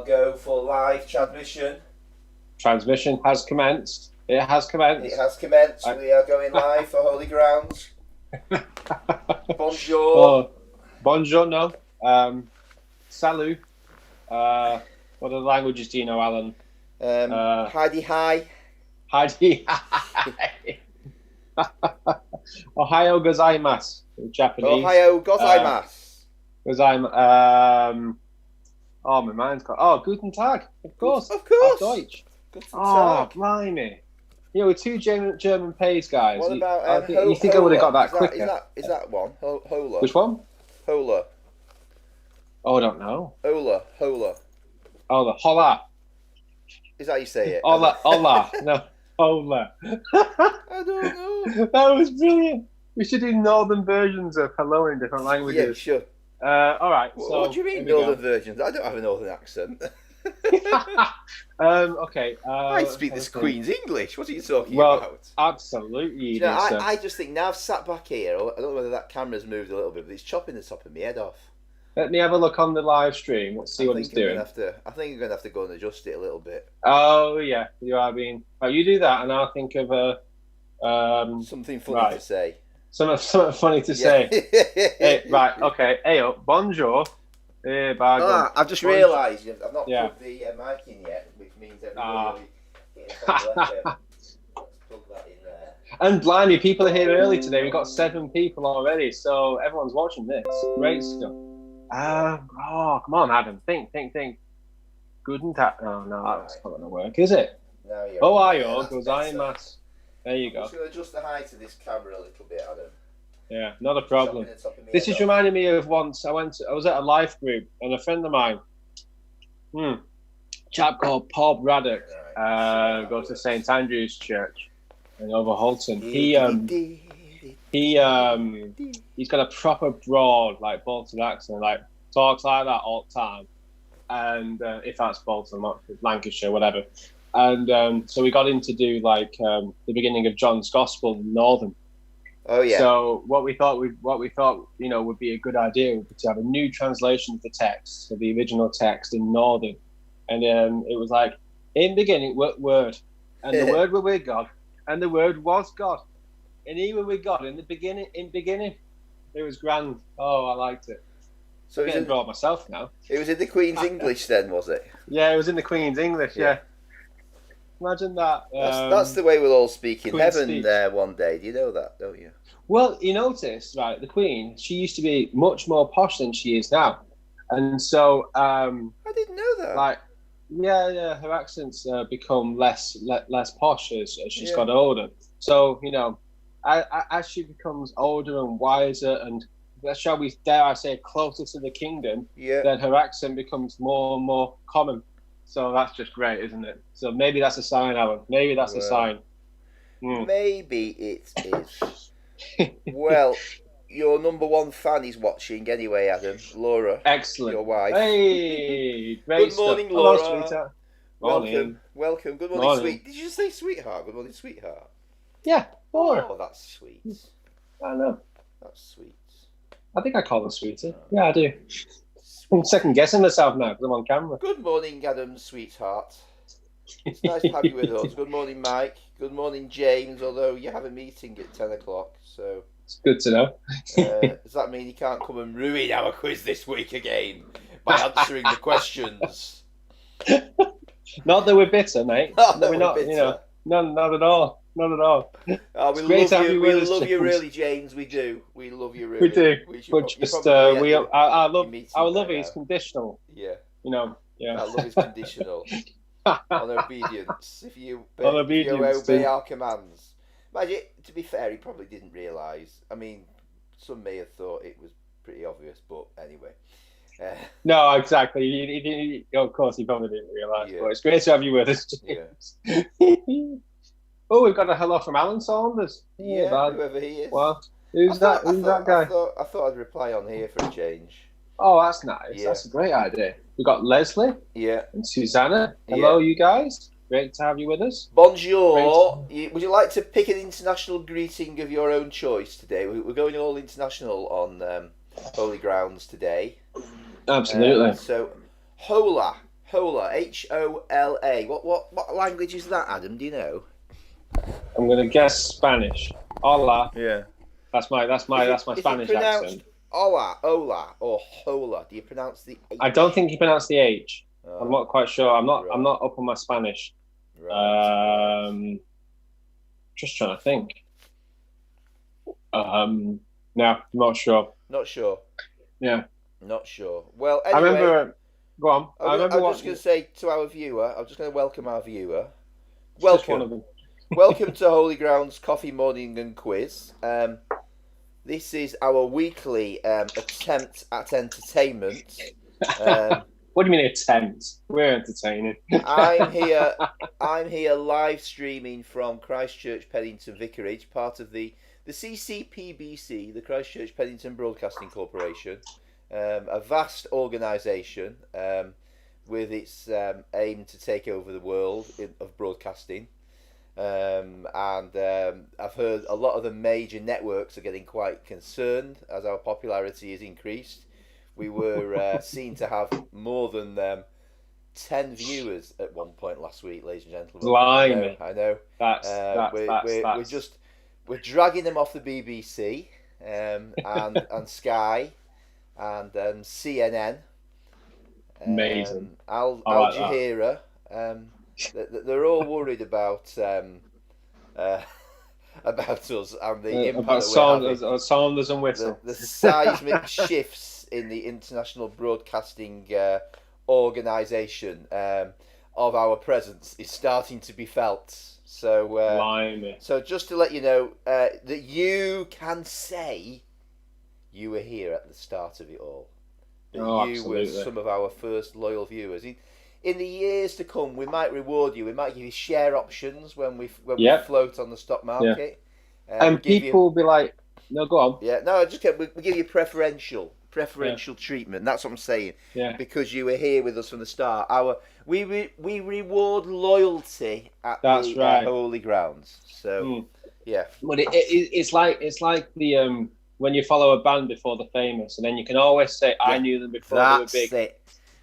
shall go for live transmission. Transmission has commenced. It has commenced. It has commenced. We are going live for Holy Grounds. Bonjour. Oh, buongiorno. Salut. What other languages do you know, Alan? Heidi hi. Heidi. Ohio gozaimasu in Japanese. Ohio gozaimasu. Gozaimasu. Oh, my mind's got. Oh, guten Tag. Of course. Of course. Deutsch. Guten Oh, Tag. blimey. You know, we're two German pays guys. What about you think I would have got that quicker? Is that one? Hola. Which one? Hola. Oh, I don't know. Hola. Oh, the hola. Is that how you say it? Hola. No, hola. I don't know. That was brilliant. We should do northern versions of hello in different languages. Yeah, sure. All right. So what do you mean northern versions? I don't have a northern accent. Okay. I speak this Queen's English. What are you talking about? Absolutely. You know, I just think now I've sat back here. I don't know whether that camera's moved a little bit, but it's chopping the top of my head off. Let me have a look on the live stream. Let's see what it's doing. I think I'm going to have to go and adjust it a little bit. Oh yeah, you are being. Oh, you do that, and I'll think of something funny to say. Something funny to say. Hey, right. Okay. Hey up. Bonjour. I've just realised I've not plugged the mic in yet, which means everybody will be getting Let's plug that in there. And blimey, people are here early today. We've got 7 people already, so everyone's watching this. Great stuff. Come on, Adam. Think. Guten Tag. Oh, no, that's not going to work, is it? No, Ohio gozaimasu. There you go. I'm just going to adjust the height of this camera a little bit, Adam. Yeah, not a problem. This is reminding me of once I was at a life group, and a friend of mine, chap called Paul Braddock, goes to St Andrew's Church in Overholton. He's got a proper broad, like Bolton accent, like talks like that all the time. And if that's Bolton, not Lancashire, whatever. And so we got him to do like the beginning of John's Gospel in Northern. Oh yeah. So what we thought would be a good idea would be to have a new translation of the text, of the original text in Northern, and it was like, in beginning word, and the word were with God, and the word was God, and he were with God in the beginning. It was grand. Oh, I liked it. So I'm getting bored myself now. It was in the Queen's English then, was it? Yeah, it was in the Queen's English. Yeah. Imagine that. That's the way we'll all speak in heaven there one day. Do you know that, don't you? Well, you notice, right, the Queen, she used to be much more posh than she is now. And so... I didn't know that. Like, yeah, her accents become less posh as she's got older. So, as she becomes older and wiser and, shall we dare I say, closer to the kingdom, then her accent becomes more and more common. So that's just great, isn't it? So maybe that's a sign, Alan. Maybe that's a sign. Maybe it is. Well, your number one fan is watching anyway, Adam. Laura. Excellent. Your wife. Hey, great Good morning, stuff. Laura. Hello, sweetheart. Welcome. Good morning, sweet. Did you just say sweetheart? Good morning, sweetheart. Yeah, Laura. Oh, that's sweet. I know. That's sweet. I think I call her sweetie. Yeah, I do. I'm second guessing myself now because I'm on camera. Good morning, Adam, sweetheart. It's nice to have you with us. Good morning, Mike. Good morning, James. Although you have a meeting at 10 o'clock, so it's good to know. Does that mean you can't come and ruin our quiz this week again by answering the questions? Not that we're bitter, mate. Not that we're not bitter. Not at all. Not at all. Oh, we love you. We love you, really, James. We do. We love you, really. We do. But just our love is conditional. Yeah. Yeah. Our love is conditional on obedience. If you obey our commands. Imagine, to be fair, he probably didn't realise. I mean, some may have thought it was pretty obvious, but anyway. No, exactly. He, of course, he probably didn't realise. Yeah. But it's great to have you with us, James. Yeah. Oh, we've got a hello from Alan Saunders. Yeah, whoever he is. Well, who's that guy? I thought I'd reply on here for a change. Oh, that's nice. Yeah. That's a great idea. We've got Leslie. Yeah. And Susanna. Hello, you guys. Great to have you with us. Bonjour. Would you like to pick an international greeting of your own choice today? We're going all international on Holy Grounds today. Absolutely. So, hola. Hola, Hola. What language is that, Adam? Do you know? I'm gonna guess Spanish. Hola. Yeah. That's my Spanish accent. Hola, or hola. Do you pronounce the H? I don't think you pronounce the H. Oh, I'm not quite sure. I'm not up on my Spanish. Right. Just trying to think. No, not sure. Not sure. Yeah. Not sure. Well, anyway, I remember. Go on. I'm just going to say to our viewer. I'm just going to welcome our viewer. Welcome. Welcome to Holy Ground's Coffee Morning and Quiz. This is our weekly attempt at entertainment. What do you mean attempt? We're entertaining. I'm here live streaming from Christ Church Pennington Vicarage, part of the CCPBC, the Christ Church Pennington Broadcasting Corporation, a vast organisation with its aim to take over the world of broadcasting. And I've heard a lot of the major networks are getting quite concerned as our popularity has increased. We were seen to have more than 10 viewers at one point last week, ladies and gentlemen. Blimey. I know. We're dragging them off the BBC and Sky and CNN. Amazing. Al Jazeera. They're all worried about us and the impact about Saunders and Whistle. The seismic shifts in the international broadcasting organisation of our presence is starting to be felt. So just to let you know that you can say you were here at the start of it all. That you absolutely. were some of our first loyal viewers. In the years to come, we might reward you. We might give you share options when we float on the stock market. Yeah. And people will be like, "No, go on." Yeah, no, we give you preferential treatment. That's what I'm saying. Yeah. Because you were here with us from the start. We reward loyalty at the holy grounds. So yeah. But it's like the when you follow a band before they're famous, and then you can always say, "I knew them before they were big."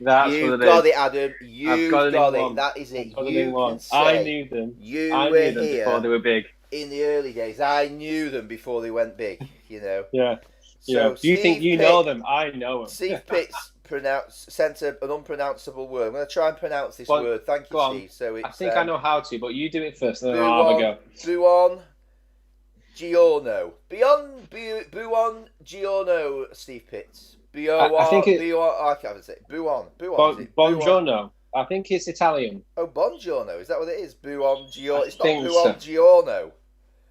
You've got it, Adam. You've got it. That is it. You can say, I knew them. I knew them before they were big. In the early days, I knew them before they went big. You know. Yeah. So do you think you know them? I know them. Steve Pitts sent an unpronounceable word. I'm going to try and pronounce this word. Thank you, Steve. So it's, I think I know how to, but you do it first, and then I'll have a go. Buon Giorno. Buon Giorno, Steve Pitts. I think I can't say Buon. Buongiorno. I think it's Italian. Oh, buongiorno. Is that what it is? Buon Giorno. It's not Buon Giorno.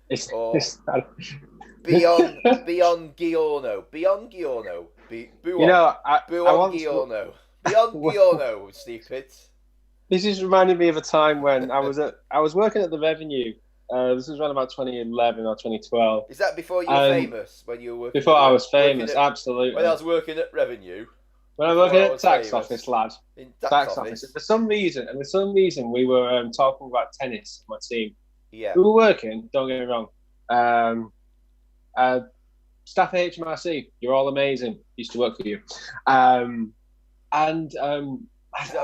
It's Beyond Giorno. Beyond Giorno. Buon Giorno. Beyond Giorno, Steve Pitts. This is reminding me of a time when I was working at the Revenue. This was around about 2011 or 2012. Is that before you were famous? When you were working? Before I was famous, absolutely. When I was working at Revenue. When I was working at tax office, lad. In tax office. For some reason, we were talking about tennis. My team. Yeah. We were working. Don't get me wrong. Staff at HMRC, you're all amazing. Used to work for you. I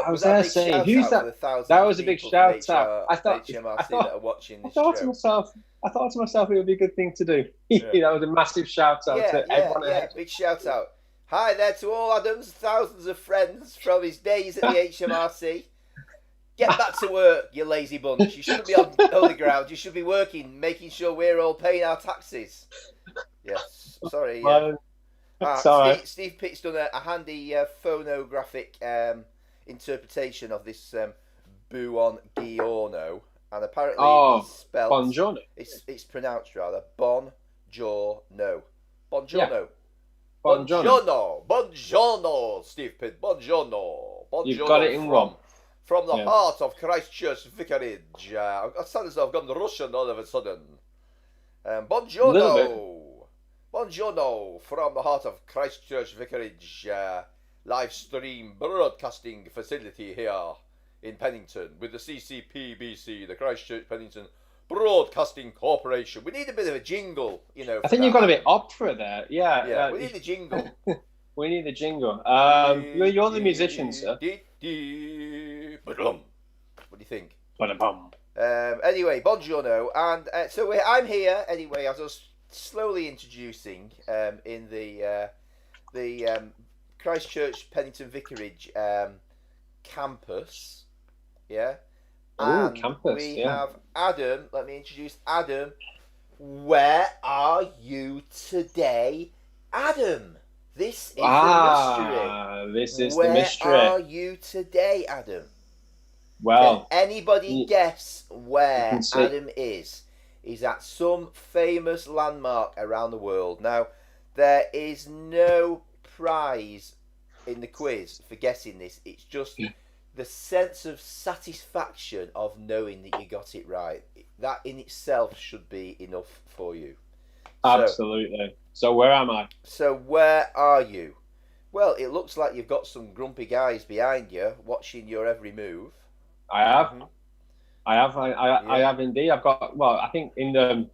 was there saying, "Who's that?" That was a big shout out. I thought that are watching this I thought to myself, it would be a good thing to do. Yeah. That was a massive shout out to everyone. Yeah, big shout out. Hi there to all Adam's thousands of friends from his days at the HMRC. Get back to work, you lazy bunch. You shouldn't be on holy ground. You should be working, making sure we're all paying our taxes. Yes, sorry. Steve Pitt's done a handy phonographic interpretation of this Buon Giorno, and apparently it's spelled Buongiorno. It's pronounced rather Buongiorno. Buongiorno. Buongiorno, Steve Pitt. Buongiorno. You've got it in one. From the heart of Christ Church Vicarage. I sound as though I've gone Russian all of a sudden. Buongiorno. Buongiorno from the heart of Christ Church Vicarage. Live stream broadcasting facility here in Pennington with the CCPBC, the Christ Church Pennington Broadcasting Corporation. We need a bit of a jingle, I think you've got a bit opera there. Yeah. We need a jingle. We need a jingle. You're the musician, sir. What do you think? Ba-da-bum. Anyway, buongiorno, and so I'm here anyway. As I was slowly introducing in the Christ Church Pennington Vicarage campus, yeah. Oh, And campus. we Yeah. have Adam. Let me introduce Adam. Where are you today, Adam? This is the mystery. This is Where the mystery. Where are you today, Adam? Well, can anybody guess where see. Adam is? He's at some famous landmark around the world. Now, there is no prize in the quiz for guessing this. It's just the sense of satisfaction of knowing that you got it right. That in itself should be enough for you. Absolutely. So where am I? So where are you? Well, it looks like you've got some grumpy guys behind you watching your every move. I have. Mm-hmm. I have indeed. I've got, well, I think in the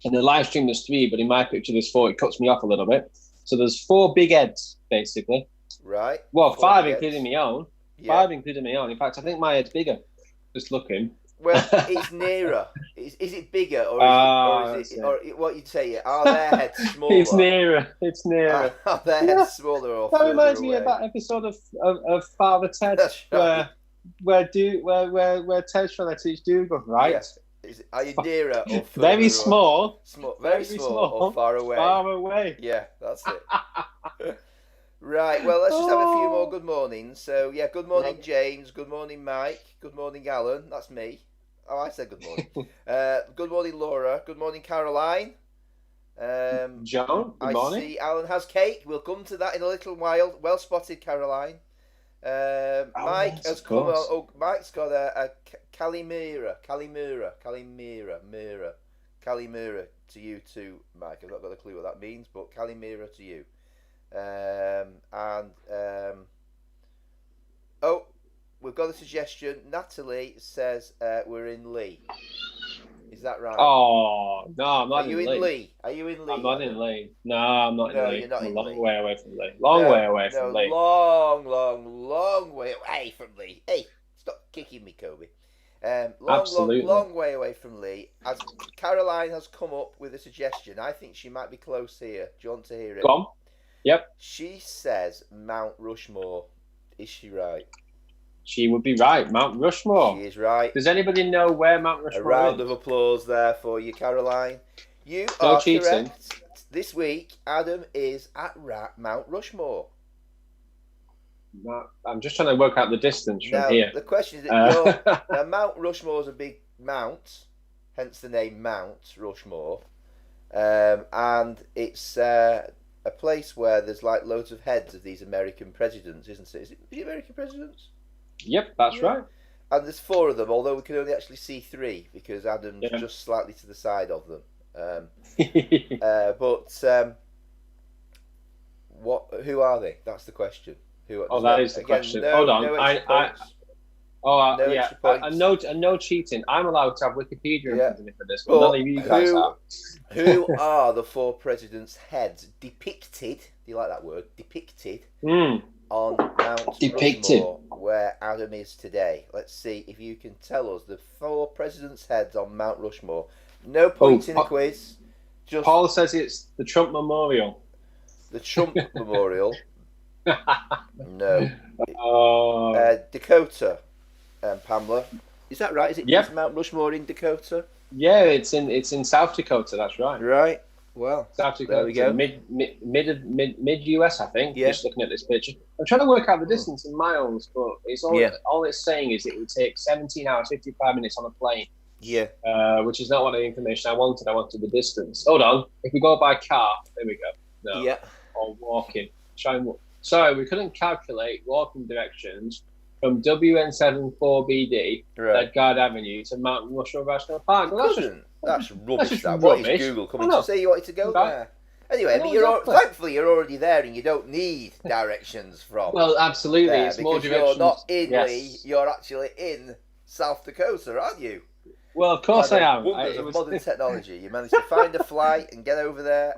live stream there's 3, but in my picture there's 4. It cuts me off a little bit. So there's 4 big heads, basically. Right. Well, 5 including my own. Yeah. 5 including my own. In fact, I think my head's bigger. Just looking. Well, it's nearer. Is it bigger or is it what you'd say? Are their heads smaller? It's nearer. It's nearer. Are their heads smaller or that further reminds away? me of that episode of Father Ted, where Ted's trying to teach Dougal, right? Yeah. Are you nearer or further very away? Small? Very small or far away? Far away. Yeah, that's it. Right, well, let's just have a few more good mornings. So, yeah, good morning, James. Good morning, Mike. Good morning, Alan. That's me. Oh, I said good morning. Good morning, Laura. Good morning, Caroline. John, good morning. I see Alan has cake. We'll come to that in a little while. Well spotted, Caroline. Mike has come on. Oh, Mike's got a Calimera to you too, Mike. I've not got a clue what that means, but Calimera to you. We've got a suggestion. Natalie says we're in Lee. Is that right? Oh no, I'm not. Are you in Lee? Are you in Lee? I'm not in Lee. No, I'm not in Lee. You're not I'm in a long Lee. way away from Lee. Long way away from Lee. Long way away from Lee. Hey, stop kicking me, Kobe. Long way away from Lee. As Caroline has come up with a suggestion, I think she might be close here. Do you want to hear it? Go on. Yep. She says Mount Rushmore. Is she right? She would be right. Mount Rushmore. She is right. Does anybody know where Mount Rushmore is? A round of applause there for you, Caroline. You are correct. This week, Adam is at Mount Rushmore. I'm just trying to work out the distance from here. The question is that now Mount Rushmore is a big mount, hence the name Mount Rushmore, and it's a place where there's like loads of heads of these American presidents, isn't it? Is it American presidents? Yep, that's right. And there's 4 of them, although we can only actually see 3 because Adam's just slightly to the side of them. Who are they? That's the question. That is the question. Hold on. No cheating. I'm allowed to have Wikipedia in front of me for this, but none of you guys are. Who are the 4 presidents' heads depicted? Do you like that word? Depicted on Mount Rushmore, where Adam is today. Let's see if you can tell us the 4 presidents' heads on Mount Rushmore. No points in the quiz. Just Paul says it's the Trump Memorial. The Trump Memorial. No. Dakota, Pamela. Is that right? Is it Mount Rushmore in Dakota? Yeah, it's in South Dakota. That's right. Right. Well, South Dakota. There we go. Mid US, I think. Yeah. Just looking at this picture, I'm trying to work out the distance in miles, but it's all it's saying is it would take 17 hours 55 minutes on a plane. Yeah. Which is not what the information I wanted. I wanted the distance. Hold on. If we go by car, there we go. No. Yeah. Or walking. Sorry, we couldn't calculate walking directions from WN74BD, Guard Avenue, to Mount Rushmore National Park. Well, that's rubbish. That's what rubbish. is Google coming to say you wanted to go there? Anyway, thankfully you're already there and you don't need directions from. Well, absolutely, it's more directions. You're not in Lee, you're actually in South Dakota, aren't you? Well, of course I am. Wonders of modern technology. You managed to find a flight and get over there.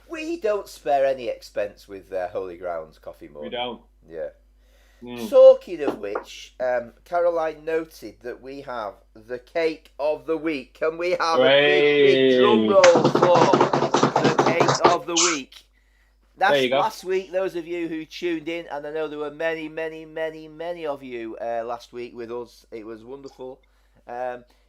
We don't spare any expense with Holy Grounds Coffee Morning. We don't. Yeah. Talking of which, Caroline noted that we have the cake of the week. Can we have a big drum roll for the cake of the week? That's last week, those of you who tuned in, and I know there were many, many, many, many of you last week with us. It was wonderful.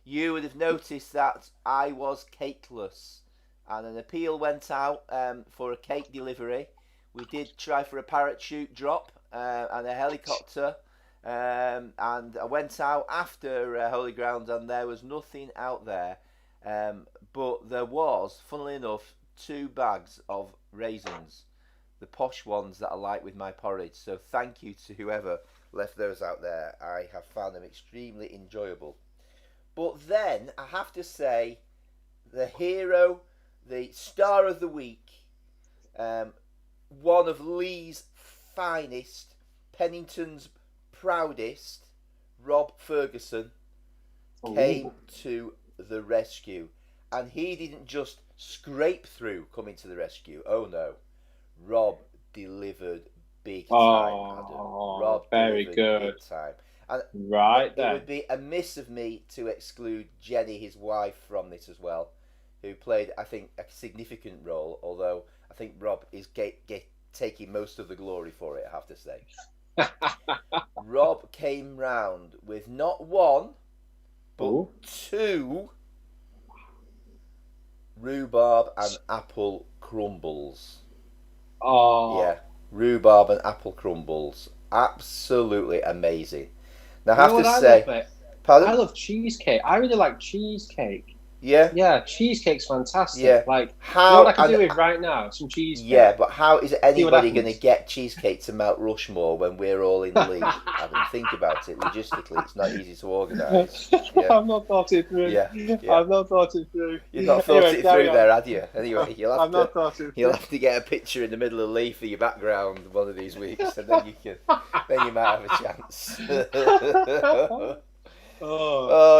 You would have noticed that I was cakeless, and an appeal went out for a cake delivery. We did try for a parachute drop and a helicopter, and I went out after Holy Ground, and there was nothing out there. But there was, funnily enough, 2 bags of raisins, the posh ones that I like with my porridge. So thank you to whoever left those out there. I have found them extremely enjoyable. But then I have to say, the hero, the star of the week, one of Lee's finest, Pennington's proudest, Rob Ferguson, came to the rescue. And he didn't just scrape through coming to the rescue. Oh no. Rob delivered big time, Adam. Rob very good. Big time. And right it would be amiss of me to exclude Jenny, his wife, from this as well, who played, I think, a significant role, although I think Rob is taking most of the glory for it, I have to say. Rob came round with not 1, but 2 rhubarb and apple crumbles. Oh. Yeah, rhubarb and apple crumbles. Absolutely amazing. Now, I have to say... Pardon? I love cheesecake. I really like cheesecake. Yeah? Yeah, cheesecake's fantastic. Yeah. Like, how, you know what I can do with right now? Some cheesecake. Yeah, but how is anybody going to get cheesecake to Mount Rushmore when we're all in the league? I mean, think about it. Logistically, it's not easy to organise. Yeah. I've not thought it through. Yeah. I've not thought it through. You've not thought it through there, had you? Anyway, you'll have to get a picture in the middle of Lee for your background one of these weeks, and then you might have a chance. It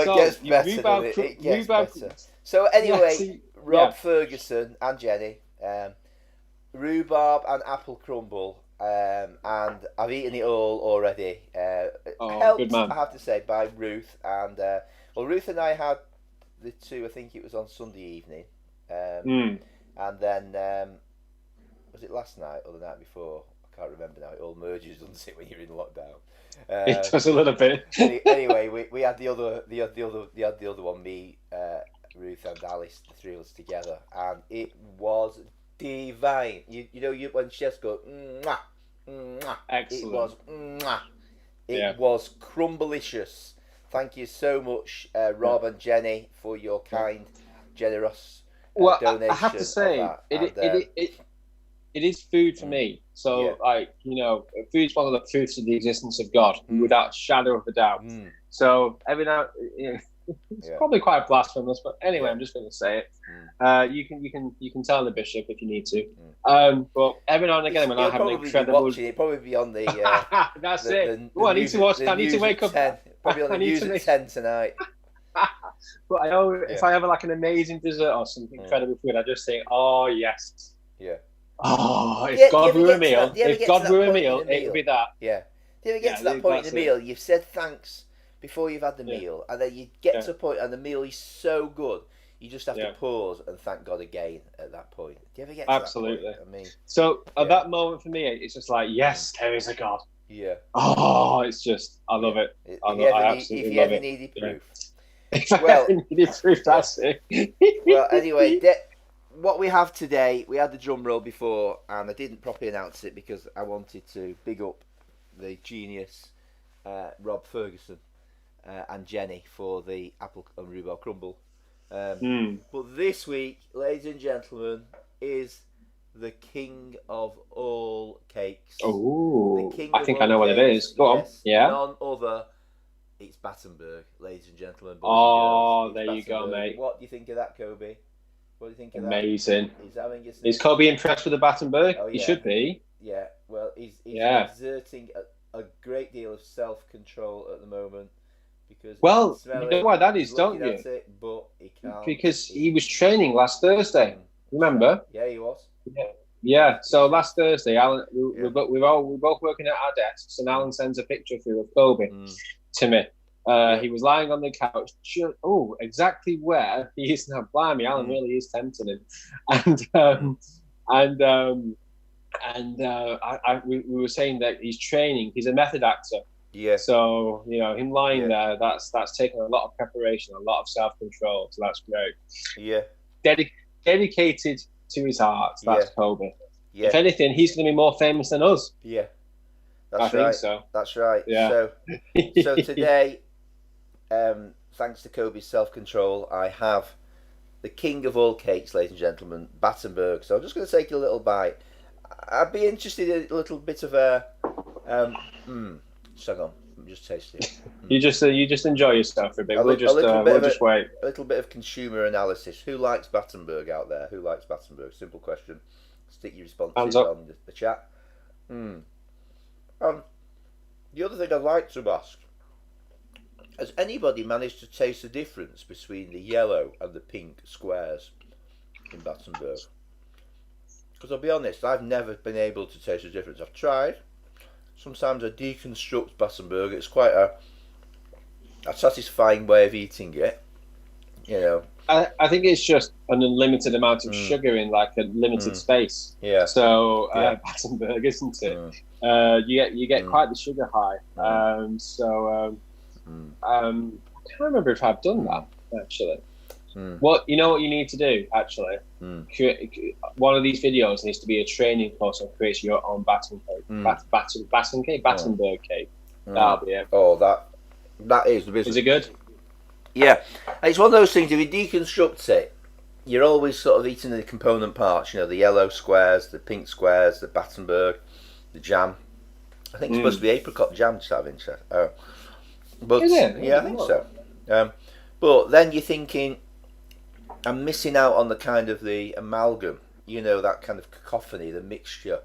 gets better. Doesn't it? It gets better. So anyway, Rob Ferguson and Jenny, rhubarb and apple crumble, and I've eaten it all already. Helped, good man. I have to say, by Ruth, and Ruth and I had the 2. I think it was on Sunday evening, and then was it last night or the night before? I can't remember now. It all merges, doesn't it, when you're in lockdown? It does a little bit. Anyway, we had the other one, me, Ruth and Alice, the 3 of us together, and it was divine. You know when chefs go mwah, mwah. Excellent. It was mwah. It was crumblicious. Thank you so much, Rob and Jenny, for your kind, generous donation. I have to say, it is food for me. So, food's one of the proofs of the existence of God, without a shadow of a doubt. So, every now, it's probably quite blasphemous, but anyway, I'm just going to say it. You can tell the bishop if you need to. But every now and again, when I have an incredible, it'll probably be on the. That's it. I need to watch. I need to wake up. 10. Probably on the news at 10 tonight. But I know if I have like an amazing dessert or something incredible food, I just think, oh yes. Yeah. Oh, if God were a meal, it would be that. Yeah. Do you ever get to that point in the meal, you've said thanks before you've had the meal, and then you get to a point and the meal is so good, you just have to pause and thank God again at that point. Do you ever get to that point? I mean, so at that moment for me, it's just like, yes, there is a God. Yeah. Oh, it's just, I love it. If you ever needed proof. Well, needed proof, that's it. Well, anyway, what we have today, we had the drum roll before, and I didn't properly announce it because I wanted to big up the genius Rob Ferguson and Jenny for the apple and rhubarb crumble. But this week, ladies and gentlemen, is the king of all cakes. Oh, I think I know what it is. Go on. Yeah. None other. It's Battenberg, ladies and gentlemen. There you go, mate. What do you think of that, Kobe? What do you think of Amazing. that? Is Kobe impressed with the Battenberg? Oh, yeah. He should be. Yeah. Well, he's exerting a great deal of self-control at the moment. Because you know why that is, don't you? But he can't. Because he was training last Thursday. Remember? Yeah, he was. Yeah. Yeah. So last Thursday, Alan, we're both working at our desks, and Alan sends a picture through of Kobe to me. He was lying on the couch. Exactly where he is now. Blimey, Alan really is tempting him. We were saying that he's training. He's a method actor. Yeah. So him lying there, that's taken a lot of preparation, a lot of self-control. So that's great. Yeah. Dedicated to his art. That's Kobe. Yeah. If anything, he's going to be more famous than us. Yeah. I think so. That's right. Yeah. So today, thanks to Kobe's self-control, I have the king of all cakes, ladies and gentlemen, Battenberg. So I'm just going to take a little bite. I'd be interested in a little bit of a. Hang on, I'm just tasting it. You just enjoy yourself for a bit. We'll just wait. A little bit of consumer analysis. Who likes Battenberg out there? Who likes Battenberg? Simple question. Stick your responses on the chat. The other thing I'd like to ask: has anybody managed to taste the difference between the yellow and the pink squares in Battenberg? Because I'll be honest, I've never been able to taste the difference. I've tried. Sometimes I deconstruct Battenberg. It's quite a satisfying way of eating it. I think it's just an unlimited amount of sugar in like a limited space. Yeah. So Battenberg, isn't it? You get quite the sugar high. I can't remember if I've done that actually. What you need to do actually? One of these videos needs to be a training course on creating your own Battenberg cake. That'll be it. Oh, that is the business. Is it good? Yeah, it's one of those things. If you deconstruct it, you're always sort of eating the component parts. The yellow squares, the pink squares, the Battenberg, the jam. I think it's supposed to be apricot jam, just out of interest. But is it? Yeah, I think so. But then you're thinking, I'm missing out on the kind of the amalgam. That kind of cacophony, the mixture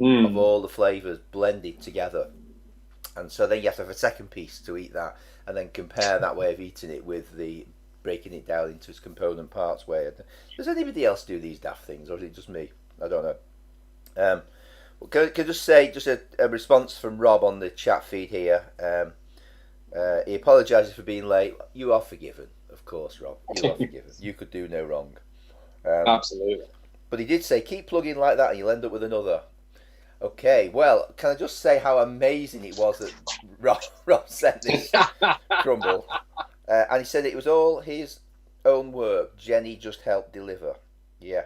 of all the flavours blended together. And so then you have to have a second piece to eat that, and then compare that way of eating it with the breaking it down into its component parts way. Does anybody else do these daft things, or is it just me? I don't know. Can I just say, just a response from Rob on the chat feed here. He apologises for being late. You are forgiven, of course, Rob. You are forgiven. You could do no wrong. Absolutely. But he did say, keep plugging like that and you'll end up with another. Okay, well, can I just say how amazing it was that Rob sent this crumble? And he said it was all his own work. Jenny just helped deliver. Yeah.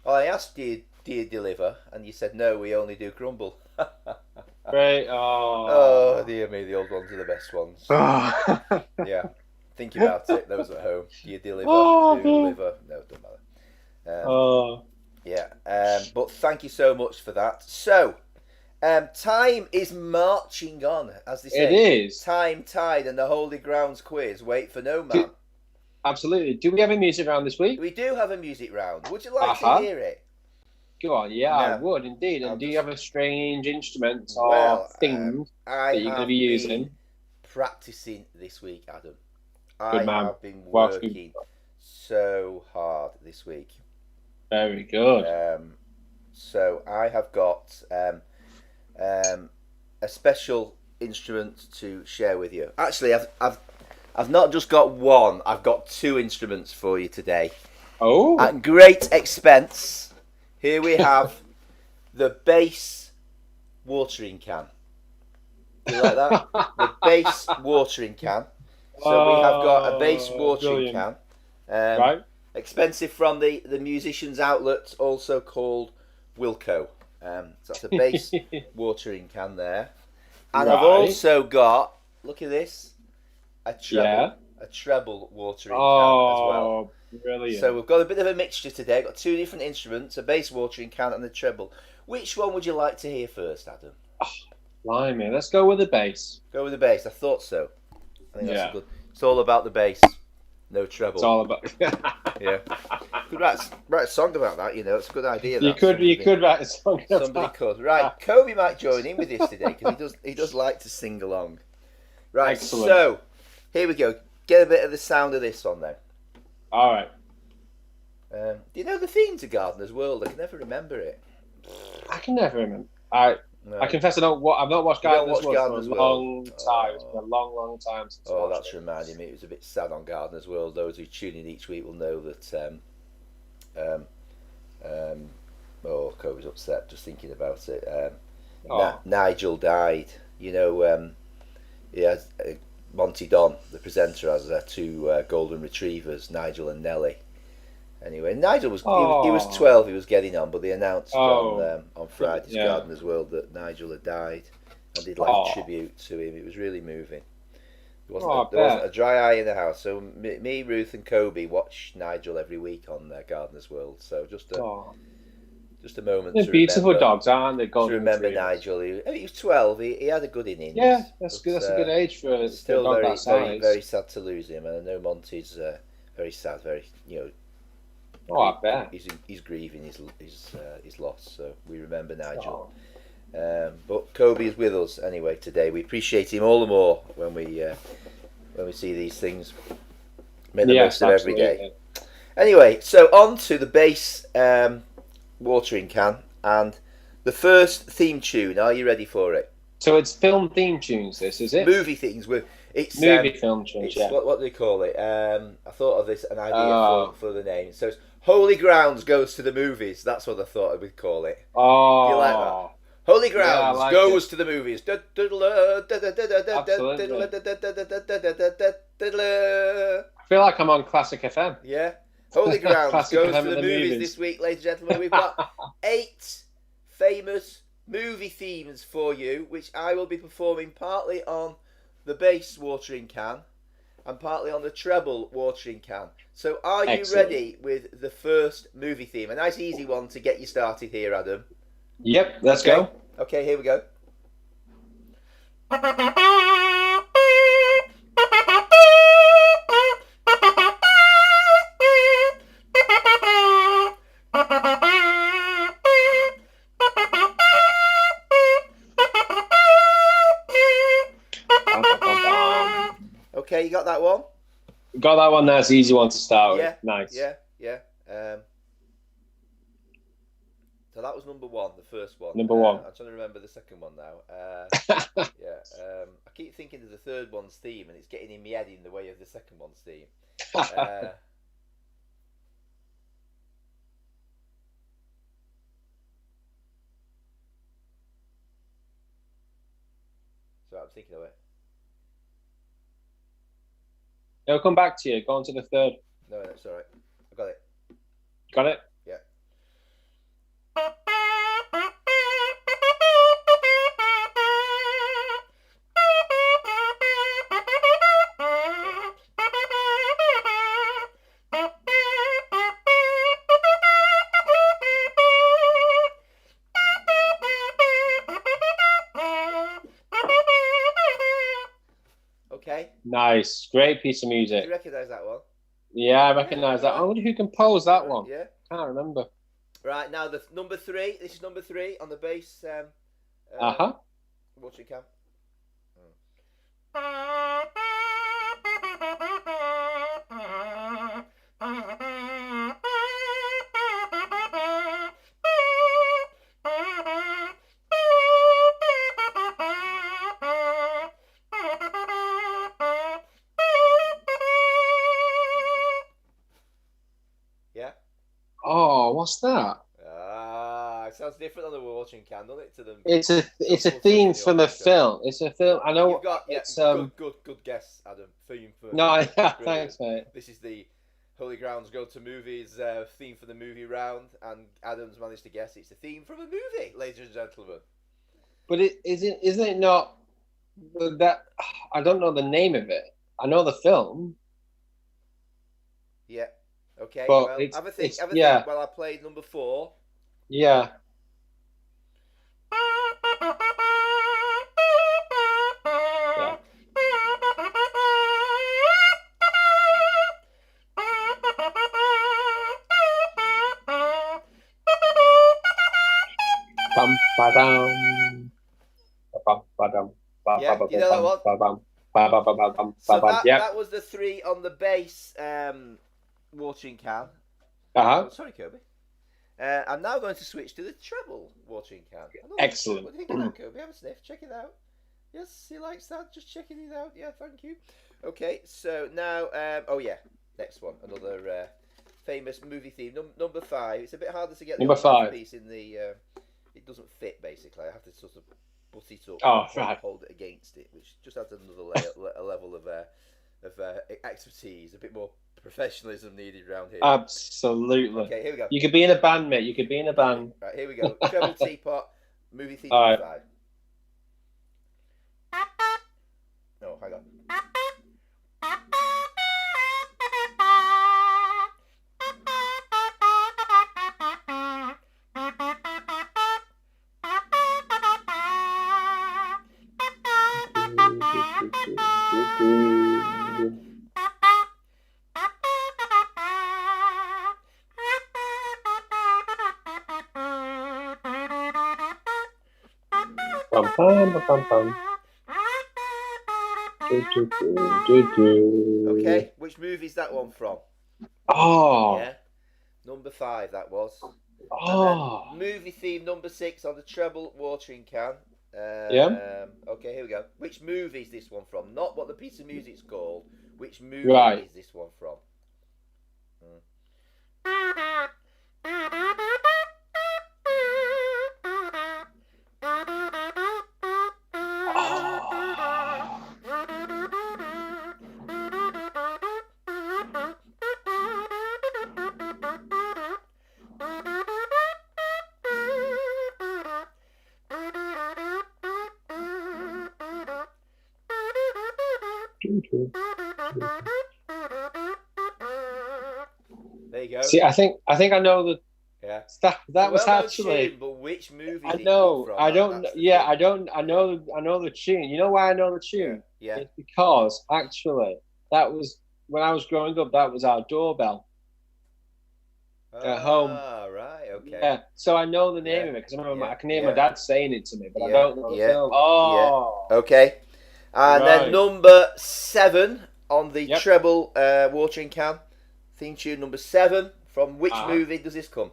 Well, I asked, do you deliver? And you said, no, we only do crumble. Right. Oh, dear me, the old ones are the best ones. Yeah. Think about it, those at home. Do you deliver? Do you deliver? No, it doesn't matter. Yeah. But thank you so much for that. So, time is marching on, as they say. It is. Time, tide, and the Holy Grounds quiz. Wait for no man. Absolutely. Do we have a music round this week? We do have a music round. Would you like to hear it? Go on. Yeah, I would indeed. And do you have a strange instrument or thing that you're going to be using? Practicing this week, Adam. Good man. Have been working so hard this week. Very good. So I have got a special instrument to share with you. Actually, I've not just got one. I've got two instruments for you today. Oh! At great expense, here we have the bass watering can. Do you like that? The bass watering can. So we have got a bass watering can. Right. Expensive from the musician's outlet, also called Wilco. So that's a bass watering can there. And I've also got, look at this, a treble watering can as well. Brilliant. So we've got a bit of a mixture today. Got two different instruments, a bass watering can and a treble. Which one would you like to hear first, Adam? Blimey, let's go with the bass. Go with the bass. I thought so. I think that's good. It's all about the bass. No treble. It's all about. Yeah. Could write a song about that. It's a good idea. You could write a song. Somebody could. Right. Kobe might join in with this today because he does like to sing along. Right. Excellent. So here we go. Get a bit of the sound of this on then. All right. Do you know the theme to Gardener's World? I can never remember it. I can never remember. I confess I've not watched Gardener's World for a long time. It's been a long, long time since I watched that's reminding me. It was a bit sad on Gardener's World. Those who tune in each week will know that. Kobe's upset just thinking about it. Nigel died. You know, Monty Don, the presenter, has two golden retrievers, Nigel and Nelly. Anyway, Nigel was he was 12. He was getting on, but they announced on Friday's Gardener's World that Nigel had died, and did like a tribute to him. It was really moving. There wasn't a dry eye in the house. So me, Ruth, and Kobe watch Nigel every week on Gardener's World. So just a moment. They're beautiful dogs, aren't they? To remember Nigel. He was 12. He had a good innings. Yeah, that's good. That's a good age for still a dog very, that size. very, very sad to lose him. And I know Monty's very sad. Very, I bet he's grieving his loss. So we remember Nigel. But Kobe is with us anyway today. We appreciate him all the more when we see these things. Make the most of every day. Anyway, so on to the bass watering can and the first theme tune. Are you ready for it? So it's film theme tunes. This is it. Movie themes. It's movie film tunes. What do they call it? I thought of an idea for the name. So it's Holy Grounds Goes to the Movies. That's what I thought I would call it. Oh, do you like that? Holy Grounds goes to the movies. I feel like I'm on Classic FM. Yeah. Holy Grounds goes to the movies this week, ladies and gentlemen. We've got 8 famous movie themes for you, which I will be performing partly on the bass watering can and partly on the treble watering can. So are you ready with the first movie theme? A nice easy one to get you started here, Adam. Yep, let's go. Okay, here we go. Okay, you got that one? Got that one. That's an easy one to start with. Nice. Yeah. So that was number 1, the first one. Number 1. I'm trying to remember the second one now. I keep thinking of the third one's theme, and it's getting in my head in the way of the second one's theme. So I'm thinking of it. It'll come back to you. Go on to the third. No, that's all right. I got it. Got it? Yeah. Okay. Nice. Great piece of music. Do you recognise that one? Yeah, I recognise that. I wonder who composed that one. Yeah. Can't remember. Right, now the number 3. This is number 3 on the bass. Watch it, Cam. Oh, what's that? It sounds different on the watering can, doesn't it? To them. It's a theme from a film. It's a film. I know. You've got it's good guess, Adam. Theme for thanks, mate. This is the Holy Grounds Go to Movies theme for the movie round, and Adam's managed to guess it's a theme from a movie, ladies and gentlemen. But isn't it not that? I don't know the name of it. I know the film. Yeah. Okay. But well, have a think. Think. Well, I played number 4. Yeah. Bum ba-dum. Bum ba-dum. Yeah, you know that one? So that was the 3 on the bass watering can. Uh-huh. Oh, sorry, Kobe. I'm now going to switch to the treble watering can. Excellent. What do you think of that, Kobe? Have a sniff. Check it out. Yes, he likes that. Just checking it out. Yeah, thank you. Okay, so now, next one. Another famous movie theme. Number 5. It's a bit harder to get the Number 5 piece in the. It doesn't fit basically. I have to sort of put it up. Hold it against it, which just adds another a level of expertise, a bit more professionalism needed around here. Absolutely. Okay, here we go. You could be in a band, mate. You could be in a band. Right, here we go. Treble teapot, movie theme number 5. No, hang on. Okay, which movie is that one from? Oh. Yeah, number 5 that was. Oh. Movie theme number 6 on the treble watering can. Yeah. Okay, here we go. Which movie is this one from? Not what the piece of music's called. Which movie is this one from? There you go. See, I think I know the. Yeah. That was actually. Tune, but which movie? I know. I don't. Yeah, I don't. I know the tune. You know why I know the tune? Yeah. It's because actually that was when I was growing up. That was our doorbell at home. Ah, right. Okay. Yeah. So I know the name of it because I remember I can hear my dad saying it to me, but I don't know the film. Oh. Yeah. Okay. And then number 7 on the treble watering can theme tune number 7. From which movie does this come?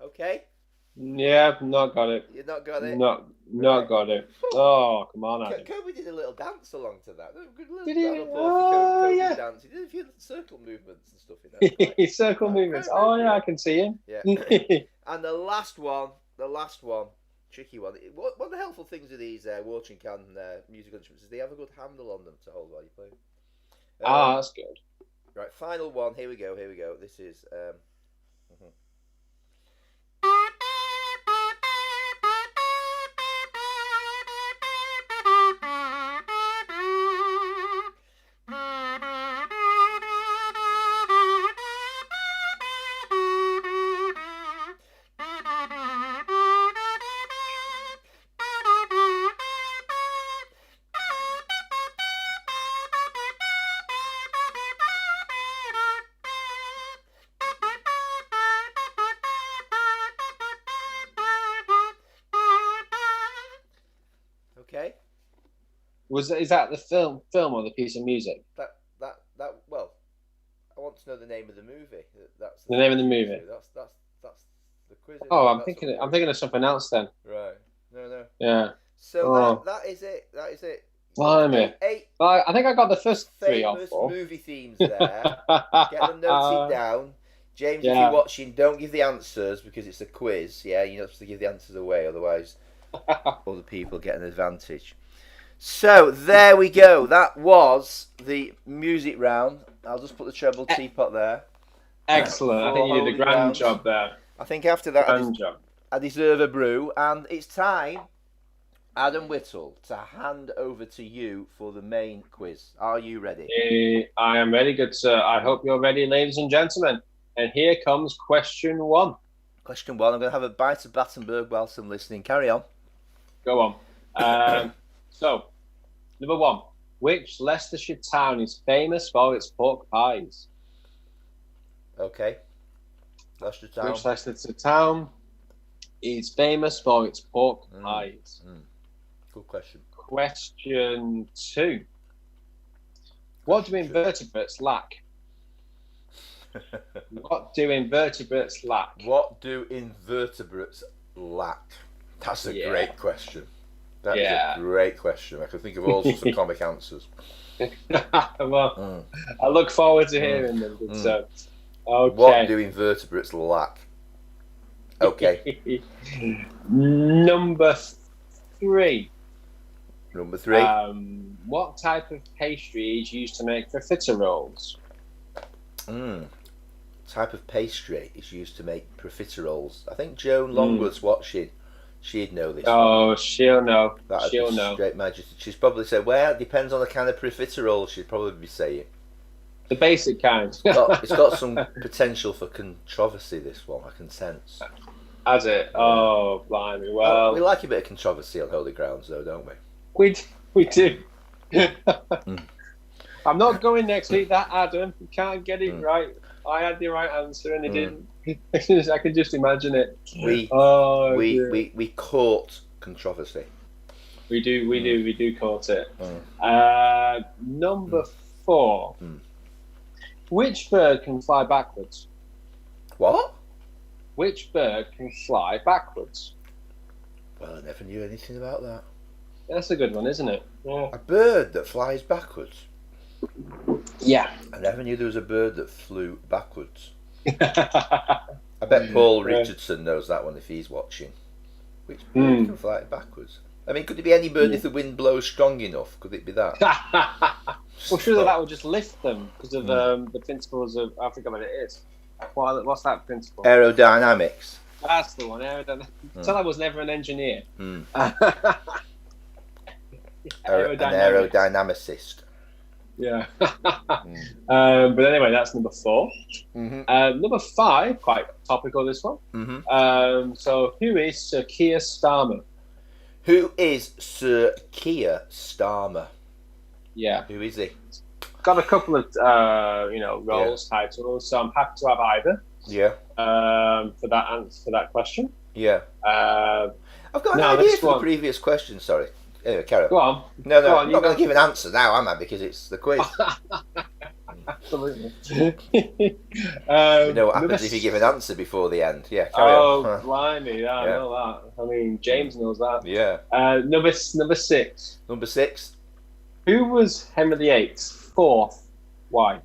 Okay. Yeah, not got it. You not got it? Not got it. Oh, come on, Adam. Kobe did a little dance along to that. Did he? Yeah. Dance. He did a few circle movements and stuff in there. Circle movements. Oh, yeah, I can see him. Yeah. And the last one, tricky one. One of the helpful things with these watering can musical instruments is they have a good handle on them to hold while you play. That's good. Right, final one. Here we go. This is. Okay. Is that the film or the piece of music? That well, I want to know the name of the movie. That's the name of the movie. That's the quiz. Oh, I'm thinking of something else then. Right. No. Yeah. So that is it. Blimey. 8. I think I got the first 3 or 4 movie themes there. Get them noted down. James, if you're watching, don't give the answers because it's a quiz. Yeah, you're not supposed to give the answers away, otherwise other people get an advantage. So there we go. That was the music round. I'll just put the treble teapot there. Excellent. I think you did a grand job there. I think after that, I deserve a brew, and it's time, Adam Whittle, to hand over to you for the main quiz. Are you ready? I am ready, good sir. I hope you're ready, ladies and gentlemen. And here comes question 1. Question 1. I'm going to have a bite of Battenberg whilst I'm listening. Carry on. Go on. So, number 1. Which Leicestershire town is famous for its pork pies? Okay. Leicestershire town. Which Leicestershire town is famous for its pork pies? Good question. Question 2. What do invertebrates lack? What do invertebrates lack? What do invertebrates lack? That's a great question. That is a great question. I can think of all sorts of comic answers. Well, I look forward to hearing them. So, okay. What do invertebrates lack? Okay. Number 3. Number 3. What type of pastry is used to make profiteroles? Type of pastry is used to make profiteroles. I think Joan Longwood's watching. She'd know this. Oh, one. She'll know. She'll know. Straight magic. She's probably said, well, it depends on the kind of profiterole. She'd probably be saying. The basic kind. It's got some potential for controversy, this one, I can sense. Has it? Oh, blimey. Well, we like a bit of controversy on Holy Grounds, though, don't we? We do. I'm not going next week, that Adam. You can't get it right. I had the right answer and he didn't. I can just imagine it. We court controversy. We do court it. Number 4. Which bird can fly backwards? What? Which bird can fly backwards? Well, I never knew anything about that. That's a good one, isn't it? Yeah. A bird that flies backwards? Yeah. I never knew there was a bird that flew backwards. I bet Paul Richardson knows that one if he's watching. Which bird can fly backwards? I mean, could it be any bird if the wind blows strong enough? Could it be that? Well, surely that would just lift them because of the principles of, I forget what it is. What's that principle? Aerodynamics. That's the one, aerodynamics. So I was never an engineer. An aerodynamicist. Yeah. But anyway, that's number 4. Number 5, quite topical, this one. So, who is Sir Keir Starmer? Who is Sir Keir Starmer? Yeah. Who is he? Got a couple of roles, titles, so I'm happy to have either. Yeah. For that question. Yeah. I've got an idea for the previous question. Sorry. Anyway, carry on. Go on. No, I'm not going to give an answer now, am I? Because it's the quiz. Absolutely. You know what happens if you give an answer before the end. Yeah, carry on. Oh, blimey, I know that. I mean, James knows that. Yeah. Number 6. Number 6. Who was Henry VIII's 4th wife?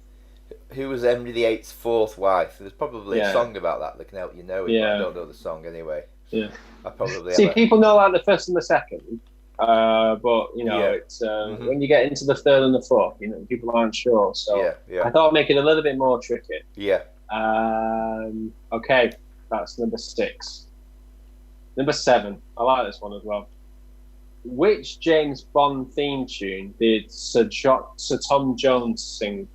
Who was Henry VIII's 4th wife? There's probably a song about that that can help you know it, but I don't know the song anyway. Yeah. I probably See, people know like the 1st and the 2nd. But it's when you get into the 3rd and the 4th, people aren't sure. So I thought I'd make it a little bit more tricky. Yeah. Okay, that's number 6. Number 7. I like this one as well. Which James Bond theme tune did Sir Tom Jones sing?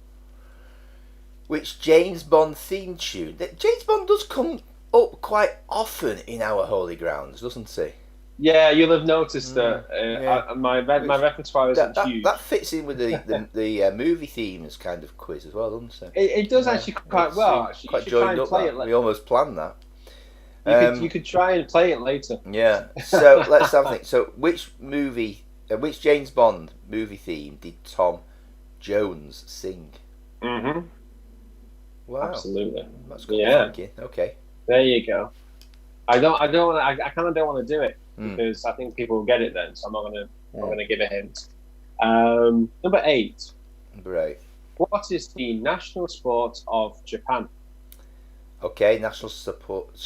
Which James Bond theme tune? James Bond does come up quite often in our Holy Grounds, doesn't he? Yeah, you'll have noticed that my repertoire isn't huge. That fits in with the movie themes kind of quiz as well, doesn't it? It does actually quite well. Actually, quite joined up. We almost planned that. You could try and play it later. Yeah. So let's have a think. So which James Bond movie theme did Tom Jones sing? Wow. Absolutely. That's good thinking. Okay. There you go. I kind of don't want to do it because I think people will get it then. So I'm not going to give a hint. Number 8. Number 8. What is the national sport of Japan? Okay, national sport.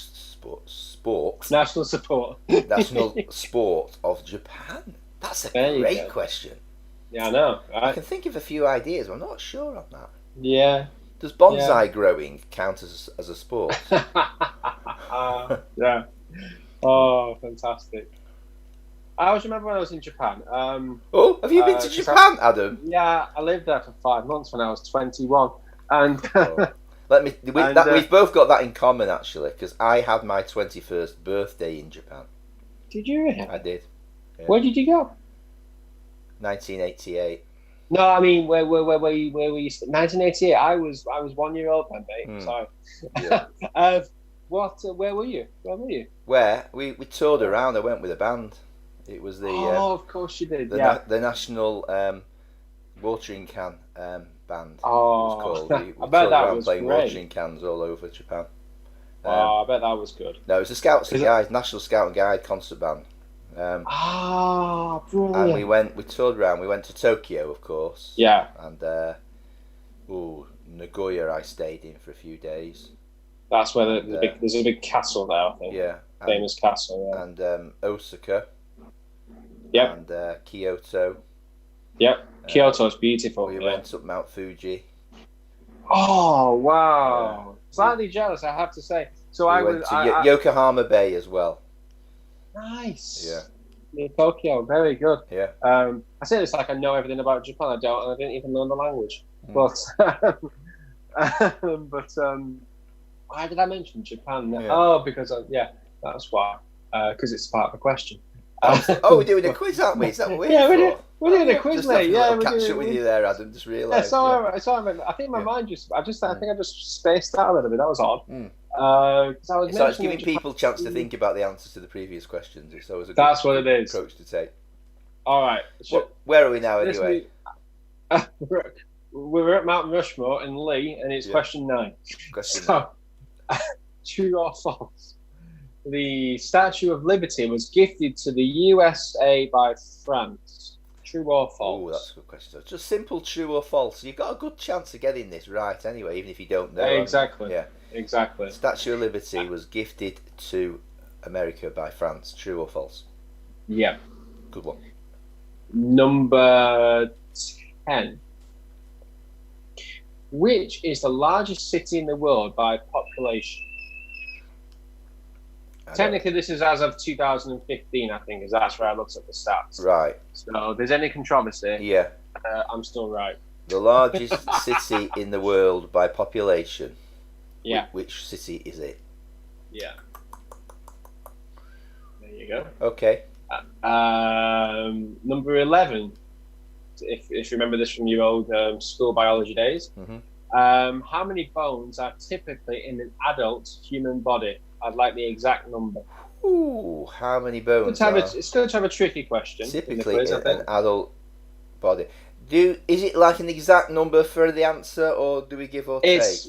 National support. National sport of Japan. That's a great question. Yeah, I know. Right? I can think of a few ideas, but I'm not sure on that. Yeah. Does bonsai growing count as a sport? Yeah. Oh, fantastic. I always remember when I was in Japan. Have you been to Japan, Adam? Yeah, I lived there for 5 months when I was 21. And We've both got that in common, actually, because I had my 21st birthday in Japan. Did you? I did. Yeah. Where did you go? 1988. No, I mean, where were you? 1988. I was 1 year old then, mate. Sorry. Yeah. Where were you? Where we toured around. I went with a band. It was the. Of course you did. The national watering can band. Oh, it was called. We I bet that was playing great. watering cans all over Japan. I bet that was good. No, it was the Scouts and Guides, National Scout and Guide concert band. Brilliant. And we toured around. We went to Tokyo, of course. Yeah. And Nagoya I stayed in for a few days. That's where there's a big castle there, I think. Yeah. Famous castle, yeah. And Osaka. Yep. And Kyoto. Yep. Kyoto's beautiful. We went up Mount Fuji. Oh, wow. Yeah. Slightly jealous, I have to say. So we went to Yokohama Bay as well. Nice. Yeah. Near Tokyo, very good. Yeah. I say this like I know everything about Japan. I don't, and I didn't even learn the language. But why did I mention Japan? Yeah. Oh, because that's why. Because it's part of the question. We're doing a quiz, aren't we? Is that what we're doing? We're doing a quiz, mate. Yeah, catch up with you there, Adam. Just realised. It's all right. I think my mind I think I just spaced out a little bit. That was odd. It's giving people a chance to think about the answers to the previous questions. It's always a good approach to take. All right. Where are we now, anyway? We're at Mount Rushmore in Lee, and it's question 9. True or false? The Statue of Liberty was gifted to the USA by France. True or false? Oh, that's a good question. Just simple true or false. You've got a good chance of getting this right anyway, even if you don't know. Exactly. Yeah. Exactly. Statue of Liberty was gifted to America by France. True or false? Yeah. Good one. Number 10. Which is the largest city in the world by population? Technically, this is as of 2015, I think, because that's where I looked at the stats. Right. So, if there's any controversy, yeah, I'm still right. The largest city in the world by population. Yeah. Which city is it? Yeah. There you go. Okay. Number 11. If you remember this from your old school biology days. Mm-hmm. How many bones are typically in an adult human body? I'd like the exact number. Ooh, how many bones? It's good to have a tricky question. Typically, in an adult body. Is it like an exact number for the answer, or do we give or take? It's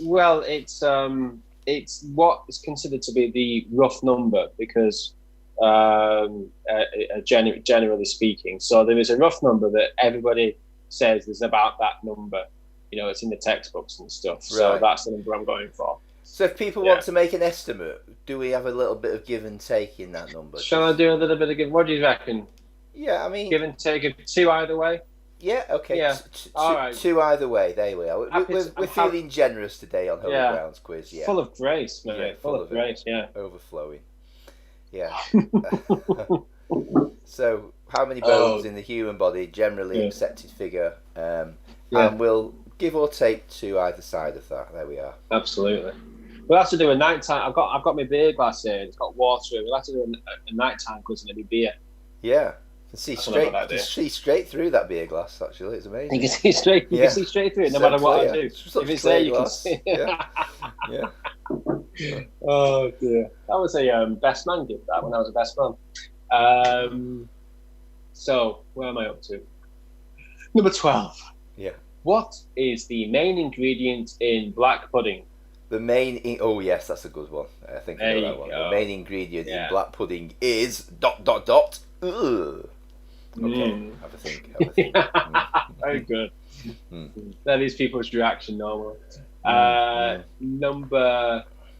what is considered to be the rough number, because generally speaking. So there is a rough number that everybody says there's about that number. You know, it's in the textbooks and stuff. So right. That's the number I'm going for. So if people want to make an estimate, do we have a little bit of give and take in that number? Shall I do a little bit of give? What do you reckon? Yeah, I mean... Give and take of 2 either way? Yeah, okay. Yeah. All right. 2 either way, there we are. We're feeling generous today on Holy Grounds quiz, yeah. Full of grace, mate. Yeah, full of grace, yeah. Overflowing. Yeah. So, how many bones in the human body, generally accepted figure, and we'll give or take 2 either side of that. There we are. Absolutely. We'll have to do a nighttime. I've got my beer glass here. It's got water in it. We'll have to do a nighttime quiz and it'll be beer. Yeah, you can see straight through that beer glass. Actually, it's amazing. You can see straight. You can see straight through it, no matter what I do. If it's there, you can see. Yeah. Oh dear, that was a best man gift. That when I was a best man. So where am I up to? Number 12. Yeah. What is the main ingredient in black pudding? The main... Oh, yes, that's a good one. I think I know that one. The main ingredient in black pudding is... ... Ugh. Okay, have a think. Very good. That is people's reaction normally.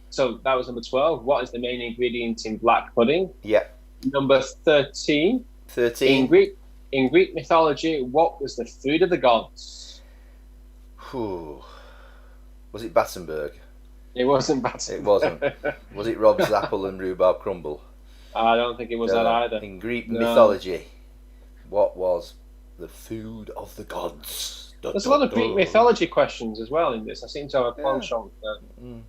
So that was number 12. What is the main ingredient in black pudding? Yeah. Number 13. 13. In Greek mythology, what was the food of the gods? Was it Battenberg? It wasn't Battenberg. It wasn't. Was it Rob's apple and rhubarb crumble? I don't think it was that either. In Greek mythology, what was the food of the gods? There's a lot of Greek mythology questions as well in this. I seem to have a penchant. You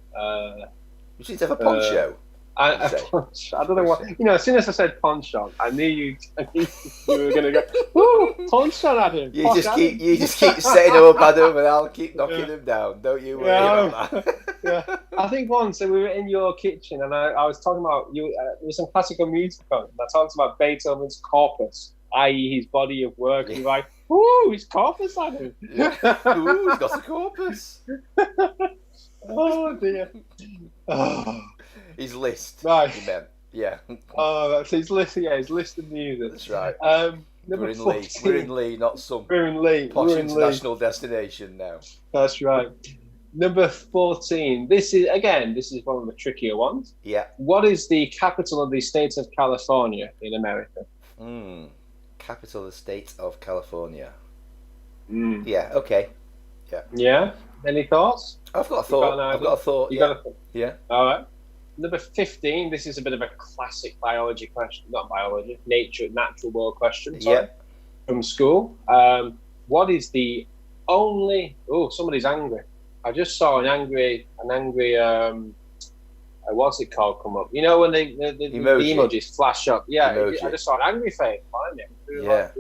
seem to have a poncho. I don't know what, as soon as I said penchant, I knew you were going to go, ooh, penchant at him. You just keep setting them up, Adam, and I'll keep knocking them down. Don't you worry about that. I think once we were in your kitchen and I was talking about, there was some classical music on, and I talked about Beethoven's corpus, i.e. his body of work, and you're like, ooh, his corpus, Adam. Ooh, he's got a corpus. Oh, dear. Oh. His list, right? You meant, yeah. Oh, that's his list. Yeah, his list of music. That's right. Number we're in 14. Lee. We're in Lee, not some posh international destination now. That's right. Number 14. This is one of the trickier ones. Yeah. What is the capital of the state of California in America? Capital of the state of California. Yeah. Okay. Yeah. Yeah. Any thoughts? I've got a thought. Yeah. All right. Number 15. This is a bit of a classic biology question. Not biology. Natural world question. Sorry, from school. What is the only? Oh, somebody's angry. I just saw an angry. What's it called? Come up. You know when the emojis flash up. Yeah. Emoji. I just saw an angry face behind it. Yeah.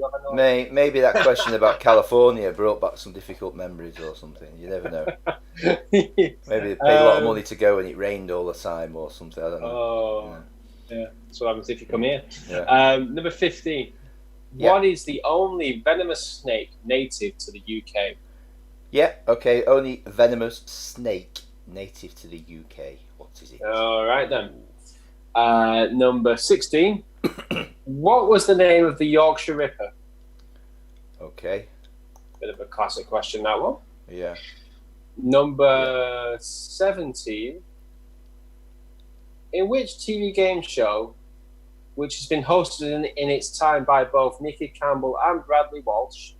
Maybe that question about California brought back some difficult memories or something. You never know. Maybe they paid a lot of money to go and it rained all the time or something. I don't know. Oh, yeah. That's what happens if you come here. Yeah. Number 15. What is the only venomous snake native to the UK? Yeah. Okay. Only venomous snake native to the UK. What is it? All right then. Number 16. What was the name of the Yorkshire Ripper? Okay. Bit of a classic question, that one. Yeah. Number 17. In which TV game show, which has been hosted in its time by both Nicky Campbell and Bradley Walsh,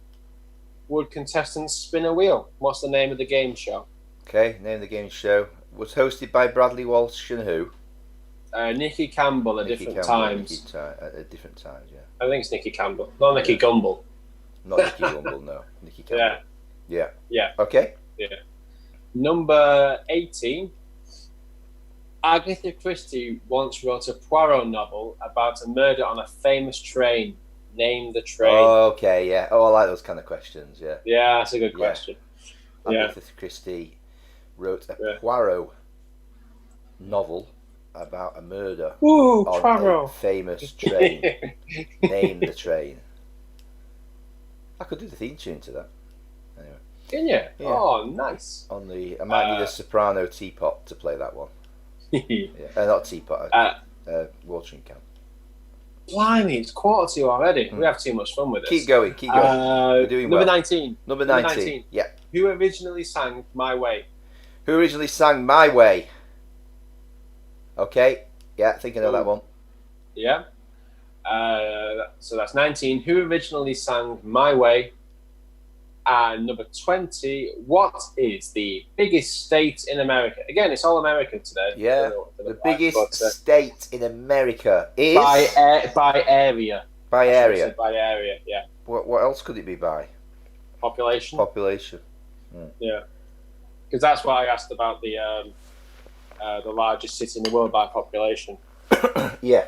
would contestants spin a wheel? What's the name of the game show? Okay, name of the game show. Was hosted by Bradley Walsh and who? Nicky Campbell at different times. At different times, yeah. I think it's Nicky Campbell. Not Nicky Gumbel. Not Nicky Gumbel, no. Nicky Campbell. Yeah. Okay. Yeah. Number 18. Agatha Christie once wrote a Poirot novel about a murder on a famous train. Name the train. Oh, okay, yeah. Oh, I like those kind of questions, yeah. Yeah, that's a good question. Agatha Christie wrote a Poirot novel about a murder on Poirot. A famous train. Name the train. I could do the theme tune to that. Anyway. Can you? Yeah. Oh, nice. I might need a soprano teapot to play that one. Not teapot. Watering can. Blimey, it's 1:45 already. We have too much fun with this. Keep going. We're doing number well. 19. Number 19. Yeah. Who originally sang My Way? Who originally sang My Way? Okay. Yeah, thinking of that one. Yeah. So that's 19. Who originally sang My Way? And number 20. What is the biggest state in America? Again, it's all American today. Yeah. The biggest state in America is by area. By area. By area. Yeah. What else could it be by? Population. Yeah. Because that's what I asked about the largest city in the world by population. Yeah.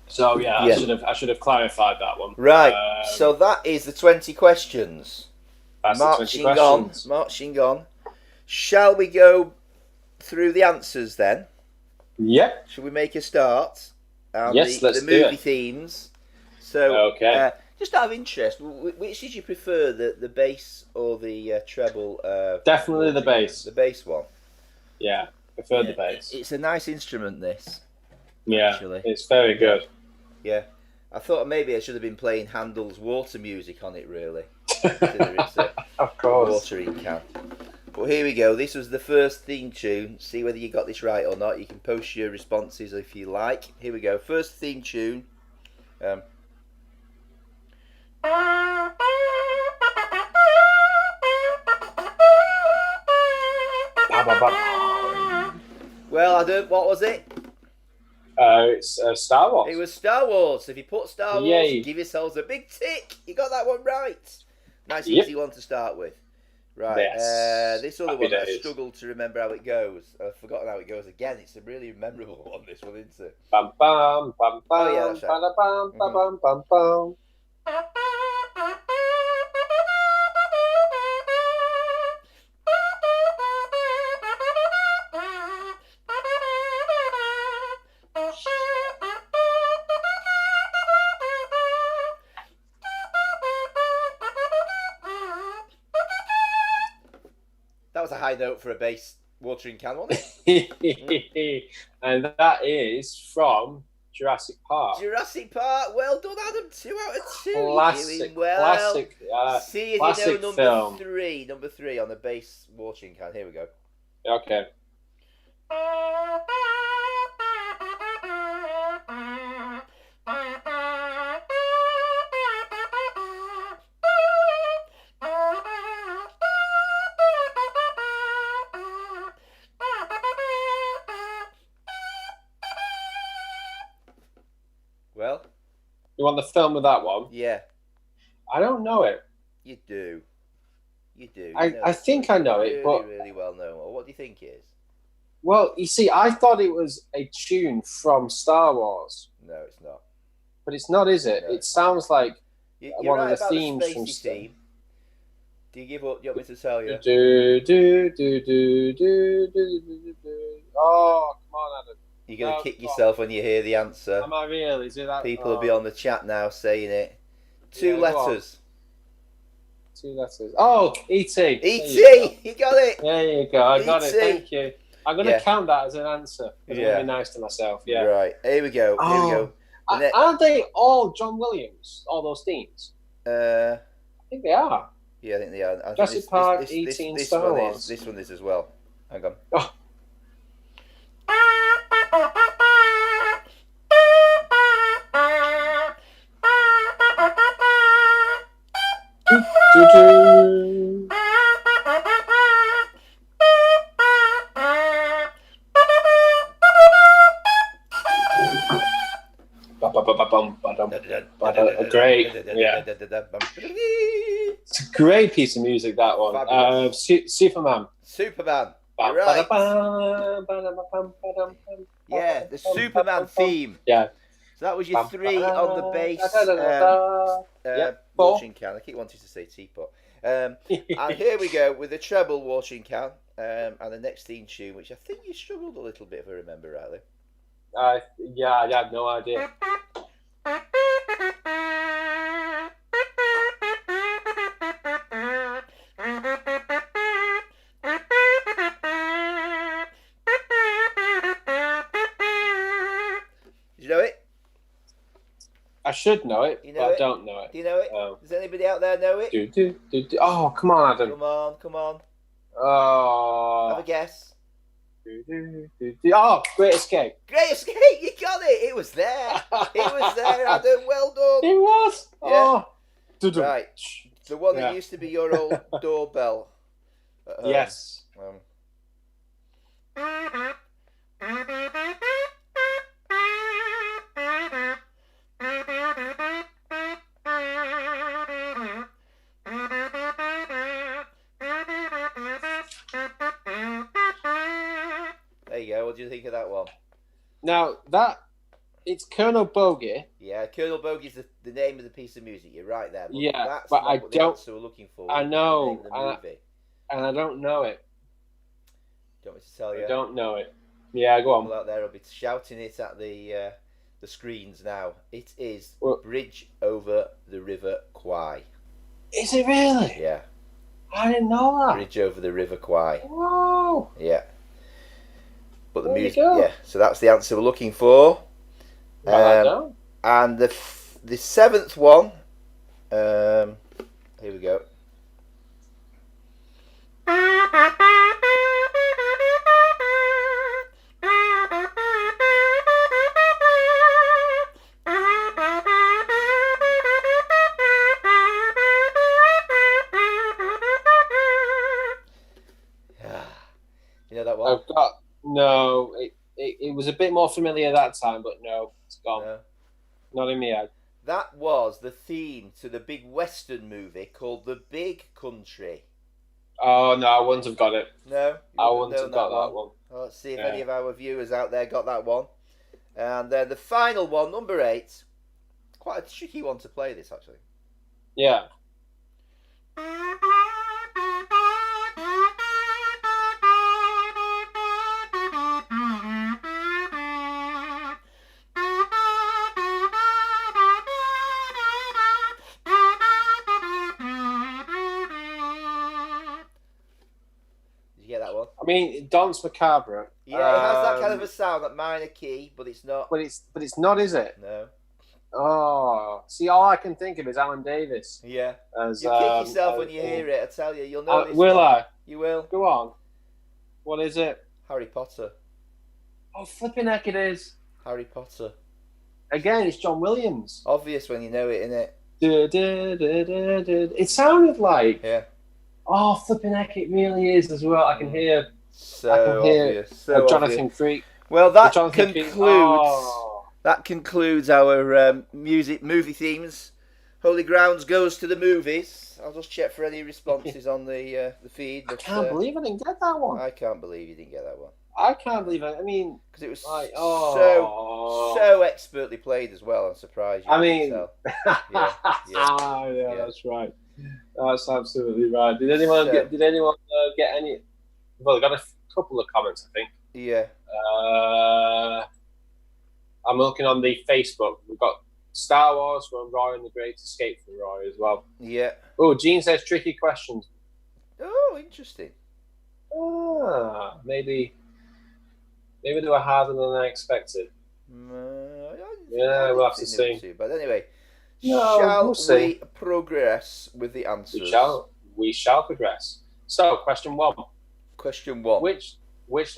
So I should have clarified that one. Right. So that is the 20 questions. That's the 20 questions. Marching on. Shall we go through the answers then? Yep. Should we make a start? Yes, let's do it. The movie themes. So, just out of interest, which did you prefer, the bass or the treble? Definitely the bass. The bass one. Yeah, prefer the bass. It's a nice instrument, this. Yeah, actually. It's very good. Yeah. I thought maybe I should have been playing Handel's water music on it, really. It's of course. Watering can. But here we go. This was the first theme tune. See whether you got this right or not. You can post your responses if you like. Here we go. First theme tune. Well, what was it? It's Star Wars. It was Star Wars. If you put Star Wars, give yourselves a big tick. You got that one right. Nice easy one to start with. Right. Yes. This other one, I struggled to remember how it goes. I've forgotten how it goes again. It's a really memorable one, this one, isn't it? Bam, bam, bam, bam, oh, yeah, that's right. Bam, bam, bam, bam, bam. That was a high note for a bass watering can, wasn't it? And that is from Jurassic Park. Jurassic Park. Well done, Adam. 2 out of 2. Classic. Well. Classic. See if classic you know number film. 3. Number 3 on the bass watering can. Here we go. Okay. Well, you want the film with that one? Yeah. I don't know it. You do. You do. I think I know it, but really well known. Well, what do you think it is? Well, you see, I thought it was a tune from Star Wars. No, it's not. But it's not, is it? No. It sounds like one right of the themes from theme. Do you give up? Do you want me to tell you? Oh, come on, Adam. You're going to kick yourself when you hear the answer. Am I really? Is it that? People will be on the chat now saying it. 2 letters. 2 letters. Oh, E.T. E.T. You got it. There you go. I got it. Thank you. I'm going to count that as an answer. I'm going to be nice to myself. Yeah. Right. Here we go. Here we go. Aren't they all John Williams? All those themes? I think they are. Yeah, I think they are. Jurassic Park, E.T. and Star Wars. This one is as well. Hang on. Oh. Great, yeah. It's a great piece of music, that one. Superman. You're right. Yeah, the Superman theme. Yeah. So that was your 3 on the bass watering can. I keep wanting to say teapot. And here we go with the treble watering can and the next theme tune, which I think you struggled a little bit, if I remember rightly. Yeah, I had no idea. Did you know it? I should know it, but I don't know it. Do you know it? Does anybody out there know it? Oh, come on, Adam. Come on. Oh. Have a guess. Oh, Great Escape. Great Escape, you got it. It was there. It was there, Adam. Well done. It was. Yeah. Oh. Right. The one that used to be your old doorbell. Yes. There you go. What do you think of that one? Now, it's Colonel Bogey. Yeah, Colonel Bogey's the name of the piece of music. You're right there. But yeah, that's but not I what the don't. answer we're looking for. I know, and I don't know it. Do you want me to tell you? I don't know it. Yeah, go on. People out there will be shouting it at the screens now. It is Bridge Over the River Kwai. Is it really? Yeah. I didn't know that. Bridge Over the River Kwai. Wow. Yeah. But the music, yeah. So that's the answer we're looking for. And the 7th one. Here we go. You know that one? No. It was a bit more familiar that time, but no, it's gone. No. Not in my head. That was the theme to the big Western movie called The Big Country. Oh, no, I wouldn't have got it. No? I wouldn't have got that one. Well, let's see if any of our viewers out there got that one. And then the final one, number 8. Quite a tricky one to play, this, actually. Yeah. I mean, Danse Macabre. Yeah, it has that kind of a sound, that minor key, but it's not. But it's not, is it? No. Oh, see, all I can think of is Alan Davis. Yeah. You'll kick yourself when you hear it. I tell you, you'll know this. Will I? You will. Go on. What is it? Harry Potter. Oh, flipping heck, it is. Harry Potter. Again, it's John Williams. Obvious when you know it, innit? It sounded like. Yeah. Oh, flipping heck, it really is as well. I can hear. So obvious. So Jonathan Freak. Well, that concludes our movie themes. Holy Grounds goes to the movies. I'll just check for any responses on the feed. But, I can't believe I didn't get that one. I can't believe you didn't get that one. I can't believe it. I mean, because it was like, so expertly played as well. I'm surprised. I mean, yeah, that's right. That's absolutely right. Did anyone get any? Well, I got a couple of comments, I think. Yeah. I'm looking on the Facebook. We've got Star Wars from Roy and the Great Escape from Roy as well. Yeah. Oh, Gene says tricky questions. Oh, interesting. Maybe they were harder than I expected. We'll have to see. But anyway, we'll we progress with the answers? We shall progress. So, question 1. Question 1. Which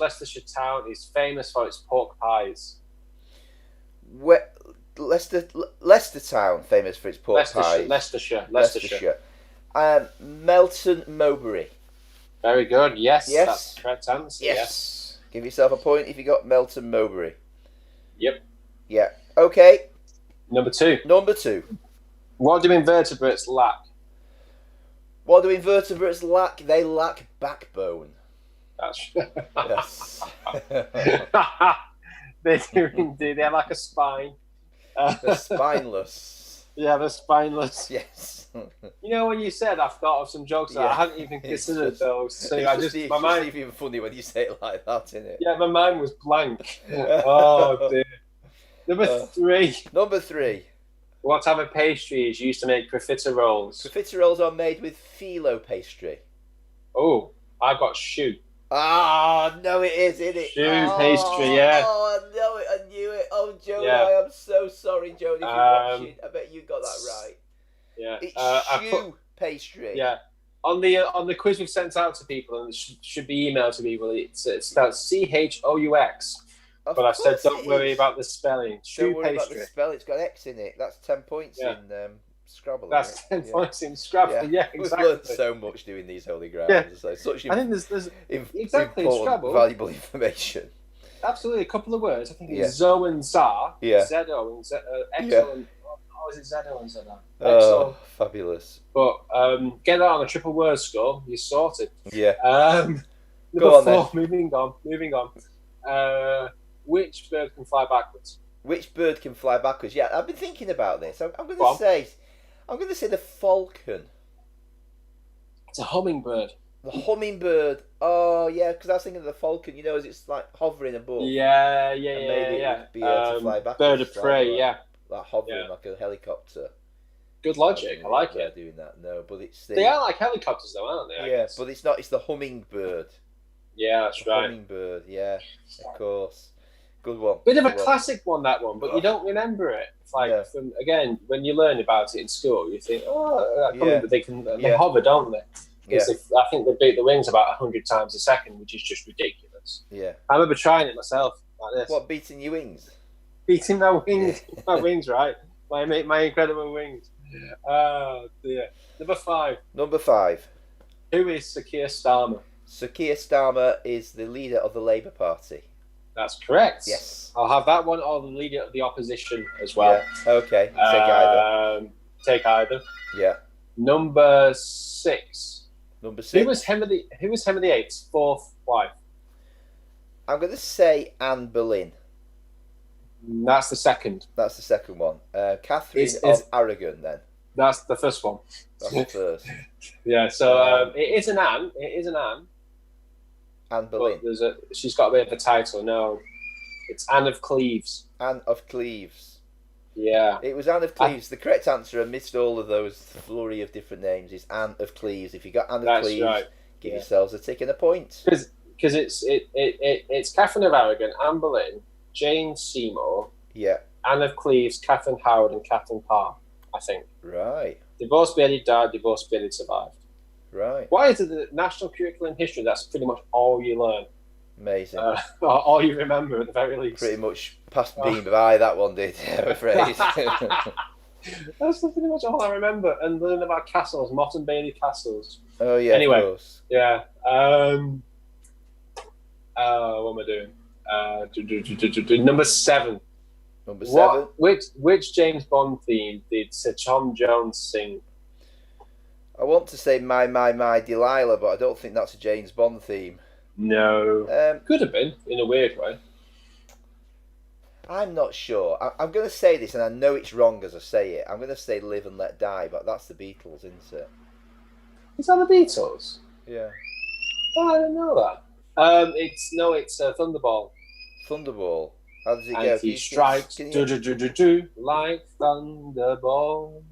Leicestershire town is famous for its pork pies? Leicester town famous for its pork pies. Leicestershire. Melton Mowbray. Very good. Yes, that's the correct answer. Yes. Give yourself a point if you got Melton Mowbray. Yep. Yeah. Okay. Number 2. What do invertebrates lack? What do invertebrates lack? They lack backbone. That's yes. They do indeed. They have like a spine. They're spineless. Yeah, they're spineless. Yes. You know, when you said, I've thought of some jokes that I hadn't even considered those. So my mind is even funny when you say it like that, isn't it? Yeah, my mind was blank. Oh dear. Number 3. What type of pastry is used to make profiteroles? Profiteroles are made with phyllo pastry. Oh, I've got choux. No, it is, isn't it? Choux pastry, yeah. Oh, I know it, I knew it. Oh, Jody, I am so sorry, Jody, if you're watching. I bet you got that right. Yeah. It's choux pastry. Yeah. On the quiz we've sent out to people, and it should be emailed to people, it's spelled CHOUX. But I said, don't worry about the spelling. Don't worry about the spelling. It's got X in it. That's 10 points in Scrabble. That's 10 points in Scrabble. Yeah, exactly. We've learned so much doing these Holy Grounds. Yeah. So such I think there's exactly important, Scrabble, valuable information. Absolutely, a couple of words. I think it's Zo and Zar. Yeah. Zedo and Exo and is it Zedo and Zedar? Oh, fabulous! But get that on a triple word score. You're sorted. Yeah. Number 4. Moving on. Which bird can fly backwards? Which bird can fly backwards? Yeah, I've been thinking about this. I'm going to say the falcon. It's a hummingbird. The hummingbird. Oh yeah, because I was thinking of the falcon. You know, as it's like hovering above. Yeah. Maybe it would be able to fly backwards. Bird of prey. Like hovering like a helicopter. Good logic. I like it. Doing that. No, but it's they are like helicopters though, aren't they? Yeah, but it's not. It's the hummingbird. Yeah, that's right. Hummingbird. Yeah, of course. Good one. Bit of a classic one, that one, but you don't remember it. It's like when you learn about it in school, you think, but they hover, don't they? Because I think they beat the wings about 100 times a second, which is just ridiculous. Yeah. I remember trying it myself like this. What, beating your wings? Beating my wings, my wings, right? My incredible wings. Oh dear. Number 5. Who is Sir Keir Starmer? Sir Keir Starmer is the leader of the Labour Party. That's correct. Yes. I'll have that one or the leader of the opposition as well. Yeah. Okay. Take either. Take either. Yeah. Number 6. Number 6. Who was Henry VIII's fourth wife? I'm going to say Anne Boleyn. That's the second. That's the second one. Catherine of Aragon, then. That's the first one. That's the first. Yeah, so it is an Anne. Anne Boleyn. She's got a bit of a title. No, it's Anne of Cleves. Anne of Cleves. Yeah. It was Anne of Cleves. The correct answer amidst all of those flurry of different names is Anne of Cleves. If you got Anne of Cleves, right. Give yourselves a tick and a point. Because it's Catherine of Aragon, Anne Boleyn, Jane Seymour, Anne of Cleves, Catherine Howard, and Catherine Parr, I think. Right. Divorced Bearded died, Divorced Bearded survived. Right. Why is it the national curriculum history? That's pretty much all you learn. Amazing. All you remember at the very least. Pretty much passed the beam by that one did, I'm afraid. That's pretty much all I remember. And learning about castles, Motte and Bailey castles. Oh yeah. Anyway, of course. Yeah. What am I doing? Number 7. Number 7. Which James Bond theme did Sir Tom Jones sing? I want to say My Delilah, but I don't think that's a James Bond theme. No. Could have been, in a weird way. I'm not sure. I'm going to say this, and I know it's wrong as I say it. I'm going to say Live and Let Die, but that's the Beatles, isn't it? Is that the Beatles? Yeah. Oh, I didn't know that. It's Thunderball. Thunderball. How does it go? And he strikes like Thunderball.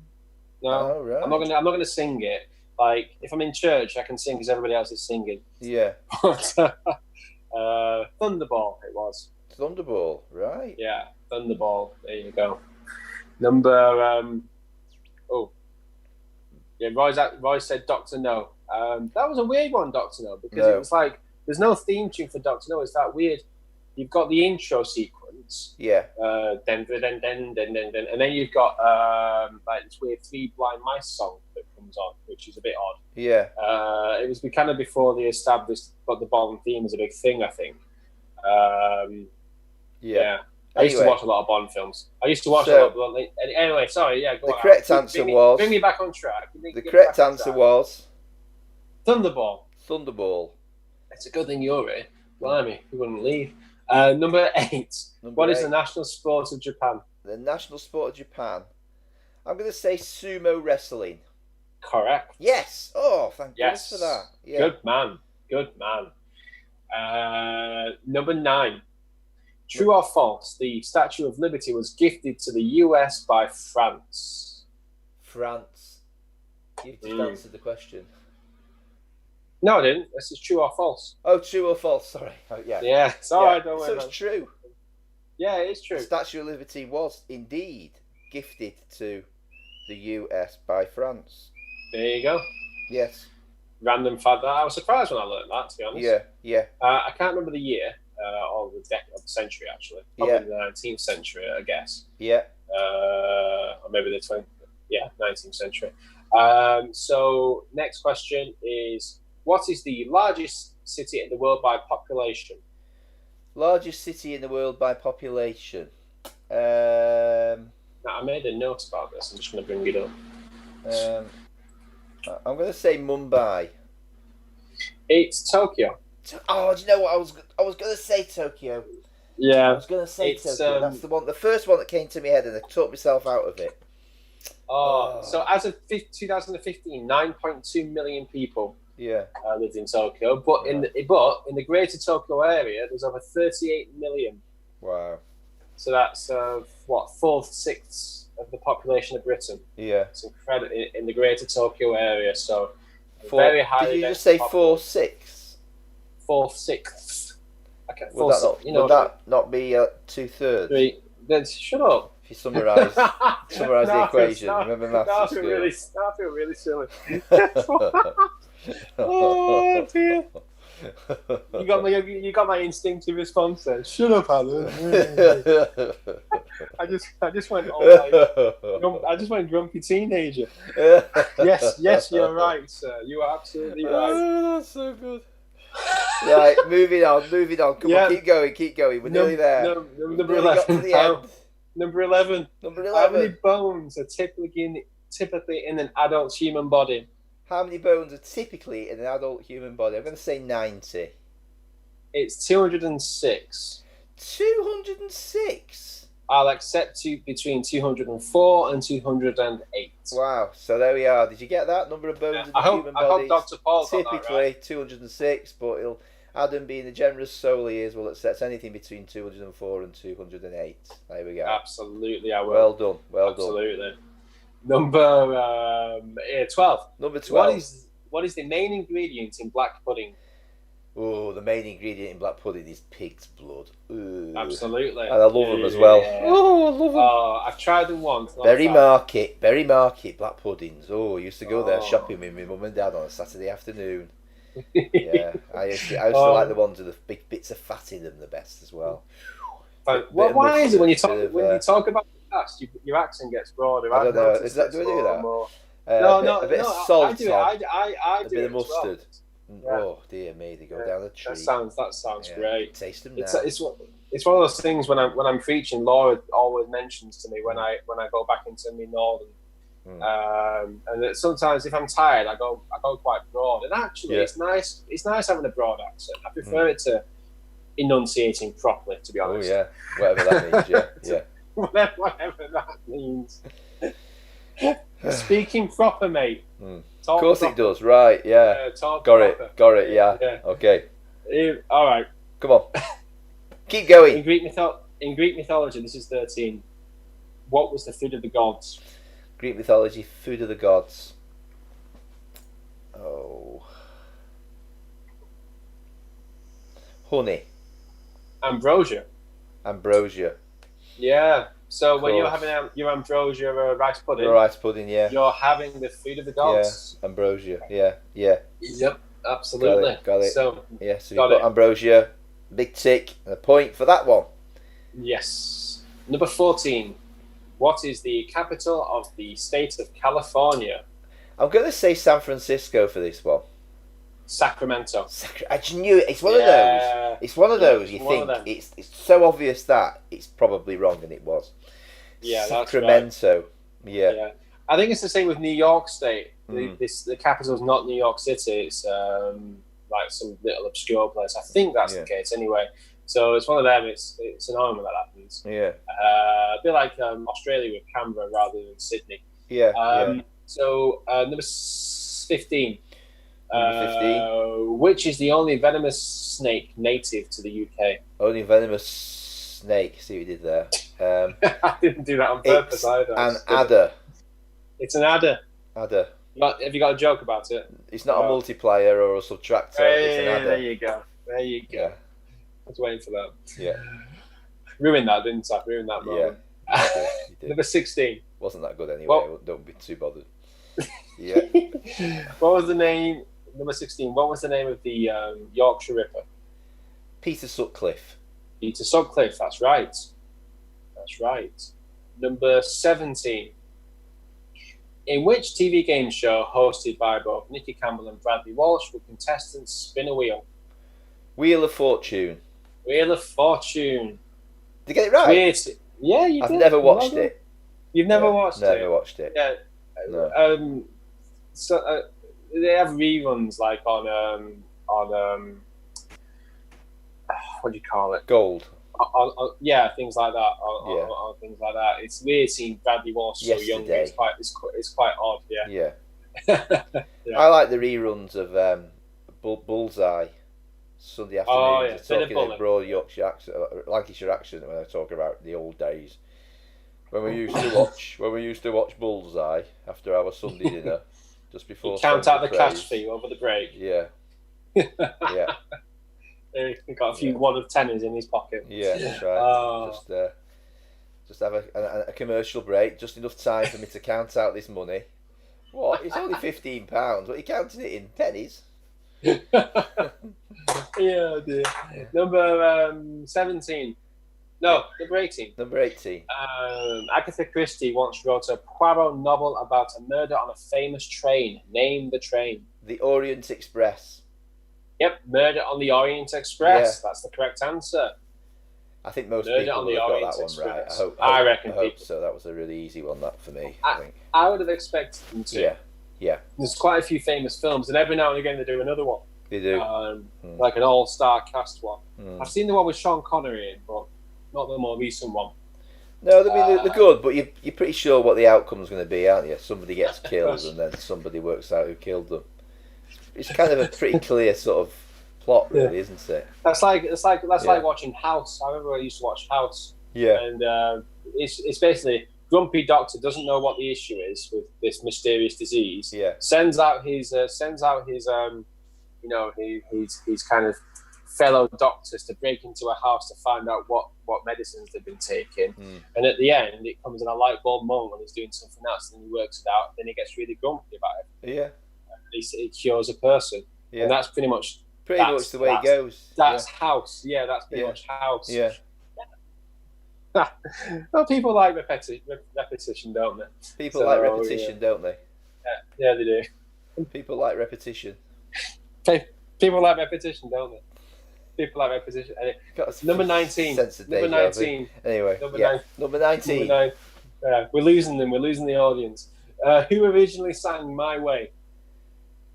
No, oh, right. I'm not gonna sing it. Like if I'm in church, I can sing because everybody else is singing. Yeah. But Thunderball, it was. Thunderball, right? Yeah, Thunderball. There you go. Number. Roy said Doctor No. That was a weird one, Doctor No, because it was like there's no theme tune for Doctor No. It's that weird. You've got the intro sequence. Yeah. And then you've got like this weird Three Blind Mice song that comes on, which is a bit odd. Yeah. It was kind of before they established what the Bond theme was a big thing, I think. Yeah. I used to watch a lot of Bond films. I used to watch a lot. Anyway, sorry. Yeah. Go on. The correct answer was. Bring me back on track. The correct answer was. Thunderball. Thunderball. It's a good thing you're here. Blimey, we wouldn't leave. Number 8. What is the national sport of Japan? The national sport of Japan. I'm going to say sumo wrestling. Correct. Yes. Oh, thank goodness for that. Yeah. Good man. Number 9. True or false? The Statue of Liberty was gifted to the US by France. France. You just answered the question. No, I didn't. This is true or false. Oh, true or false. Sorry. Oh, yeah. Yeah. It's all right. Don't worry. So it's true. Yeah, it is true. The Statue of Liberty was indeed gifted to the US by France. There you go. Yes. Random fact. I was surprised when I learned that, to be honest. Yeah. I can't remember the year or the decade of the century, actually. Probably the 19th century, I guess. Yeah. Or maybe the 20th. Yeah, 19th century. So, next question is, what is the largest city in the world by population? Largest city in the world by population. Now, I made a note about this. I'm just going to bring it up. I'm going to say Mumbai. It's Tokyo. Oh, do you know what? I was going to say Tokyo. Yeah. I was going to say Tokyo. That's the first one that came to my head, and I talked myself out of it. So as of 2015, 9.2 million people lived in Tokyo, but in the greater Tokyo area, there's over 38 million. Wow! So that's 4/6 of the population of Britain. Yeah, it's incredible in the greater Tokyo area. So very high. Did you just say 4/6? 4/6. Okay, would that not be 2/3? 3. Then shut up. If you summarise the equation, remember maths at school. I feel really silly. Oh dear! You got my instinctive response then. Shut up, Alan. I just went I just went grumpy teenager. Yes, you're right, sir. You are absolutely right. Oh, that's so good. Right, moving on. Come on, keep going. We're nearly there. Number 11. Got to the end. Number 11. Number 11. How many bones are typically in an adult human body? How many bones are typically in an adult human body? I'm going to say 90. It's 206. 206? I'll accept between 204 and 208. Wow, so there we are. Did you get that? Number of bones in the human body? I hope Dr. Paul got typically that right. 206, but Adam, being the generous soul he is, will accept anything between 204 and 208. There we go. Absolutely, I will. Well done. Absolutely. Number 12. Number 12. What is the main ingredient in black pudding? Oh, the main ingredient in black pudding is pig's blood. Ooh. Absolutely. And I love them as well. Oh, I love them. Oh, I've tried them once. Berry Market, black puddings. Oh, I used to go there shopping with my mum and dad on a Saturday afternoon. Yeah, I used to like the ones with the big bits of fat in them the best as well. Why is it when you talk about the past, your accent gets broader? I don't know. Do I do that? No, a bit of salt. I do a bit of mustard. Well. Yeah. Oh dear me, they go down the tree. That sounds great. Taste them now. It's one of those things when I'm preaching. Laura always mentions to me when I go back into my northern, and that sometimes if I'm tired, I go quite broad. And actually, it's nice. It's nice having a broad accent. I prefer it to enunciating properly. To be honest. Oh yeah, whatever that means. Yeah. whatever that means. Speaking proper, mate. Of course it does, right? Yeah. Got it. Yeah. Okay. All right. Come on. Keep going. In Greek mythology, this is 13. What was the food of the gods? Greek mythology, food of the gods. Oh. Honey. Ambrosia. Yeah. So when you're having your ambrosia or rice pudding. Yeah. You're having the food of the gods. Yeah. Ambrosia. Yeah. Yep. Absolutely. Got it. So we've got ambrosia. Big tick. And a point for that one. Yes. Number 14. What is the capital of the state of California? I'm going to say San Francisco for this one. Sacramento. I just knew it. It's one of those. It's one of those. You think it's so obvious that it's probably wrong, and it was. Yeah, Sacramento. That's right. Yeah. I think it's the same with New York State. The capital is not New York City. It's like some little obscure place. I think that's the case anyway. So it's one of them. It's annoying when that happens. Yeah. A bit like Australia with Canberra rather than Sydney. Yeah. So number 15. Which is the only venomous snake native to the UK? Only venomous snake. See what you did there. I didn't do that on purpose either. An adder. It's an adder. Adder. Have you got a joke about it? It's not a multiplier or a subtractor. It's an adder. There you go. Yeah. I was waiting for that. Yeah. Ruined that, didn't I? Ruined that moment. Yeah. You did. Number 16. Wasn't that good anyway. Don't be too bothered. Yeah. What was the name? Number 16. What was the name of the Yorkshire Ripper? Peter Sutcliffe. Peter Sutcliffe. That's right. Number 17. In which TV game show hosted by both Nicky Campbell and Bradley Walsh would contestants spin a wheel? Wheel of Fortune. Wheel of Fortune. Did you get it right? Yeah, you did. I've never watched it. You've never watched it? Never watched it. Yeah. No. So they have reruns like on what do you call it? Gold. Yeah, things like that. On things like that. It's weird seeing Bradley Walsh so young. It's quite odd. Yeah. I like the reruns of Bullseye. Sunday afternoon, talking in broad Yorkshire accent, Lancashire accent when I talk about the old days when we used to watch Bullseye after our Sunday dinner just before. You count out the cash for you over the break. Yeah. He got a few 1 of 10s in his pocket. Yeah, that's right. Just have a commercial break, just enough time for me to count out this money. What? It's only £15. What are you counting it in? Pennies? Yeah, dear. Number 17. No, number 18. Number 18. Agatha Christie once wrote a Poirot novel about a murder on a famous train. Name the train. The Orient Express. Yep, Murder on the Orient Express. That's the correct answer. I think most people would have got that one right. I reckon hope so. That was a really easy one, that, for me. I think. I would have expected them to. Yeah. There's quite a few famous films, and every now and again they do another one. They do. Like an all-star cast one. I've seen the one with Sean Connery in, but not the more recent one. No, I mean, they're good, but you're pretty sure what the outcome's going to be, aren't you? Somebody gets killed, and then somebody works out who killed them. It's kind of a pretty clear sort of plot, really, isn't it? That's like watching House. I remember I used to watch House. Yeah. And it's basically grumpy doctor doesn't know what the issue is with this mysterious disease. Yeah. Sends out his his kind of fellow doctors to break into a house to find out what medicines they've been taking. And at the end, it comes in a light bulb moment when he's doing something else, and he works it out. Then he gets really grumpy about it. Yeah. It cures a person. Yeah. And that's pretty much the way it goes. That's House. Yeah, that's pretty much House. Yeah. Well, people like repetition, don't they? People like repetition, don't they? Yeah, they do. People like repetition. People like repetition, don't they? People like repetition. Number 19. Number 19. Anyway, number 19. We're losing them. We're losing the audience. Who originally sang My Way?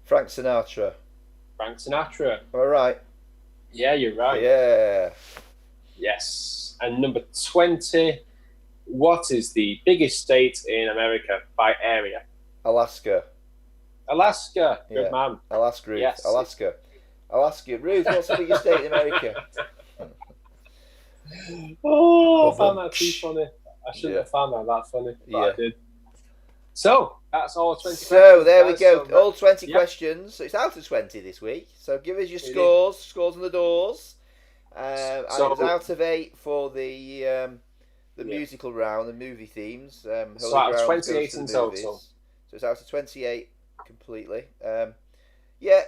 Frank Sinatra. Frank Sinatra. All right. Yeah, you're right. Yeah. Yes. And number 20. What is the biggest state in America by area? Alaska. Good man. Alaska, Ruth. Yes. Alaska. Ruth, what's the biggest state in America? I found that too funny. I shouldn't have found that funny, but I did. So, that's all 20 questions. So, there we go. All 20 questions. So, it's out of 20 this week. So, give us your scores on the doors. And it was out of 8 for the musical round, the movie themes. So, out of 28 in total. So, it's out of 28 completely.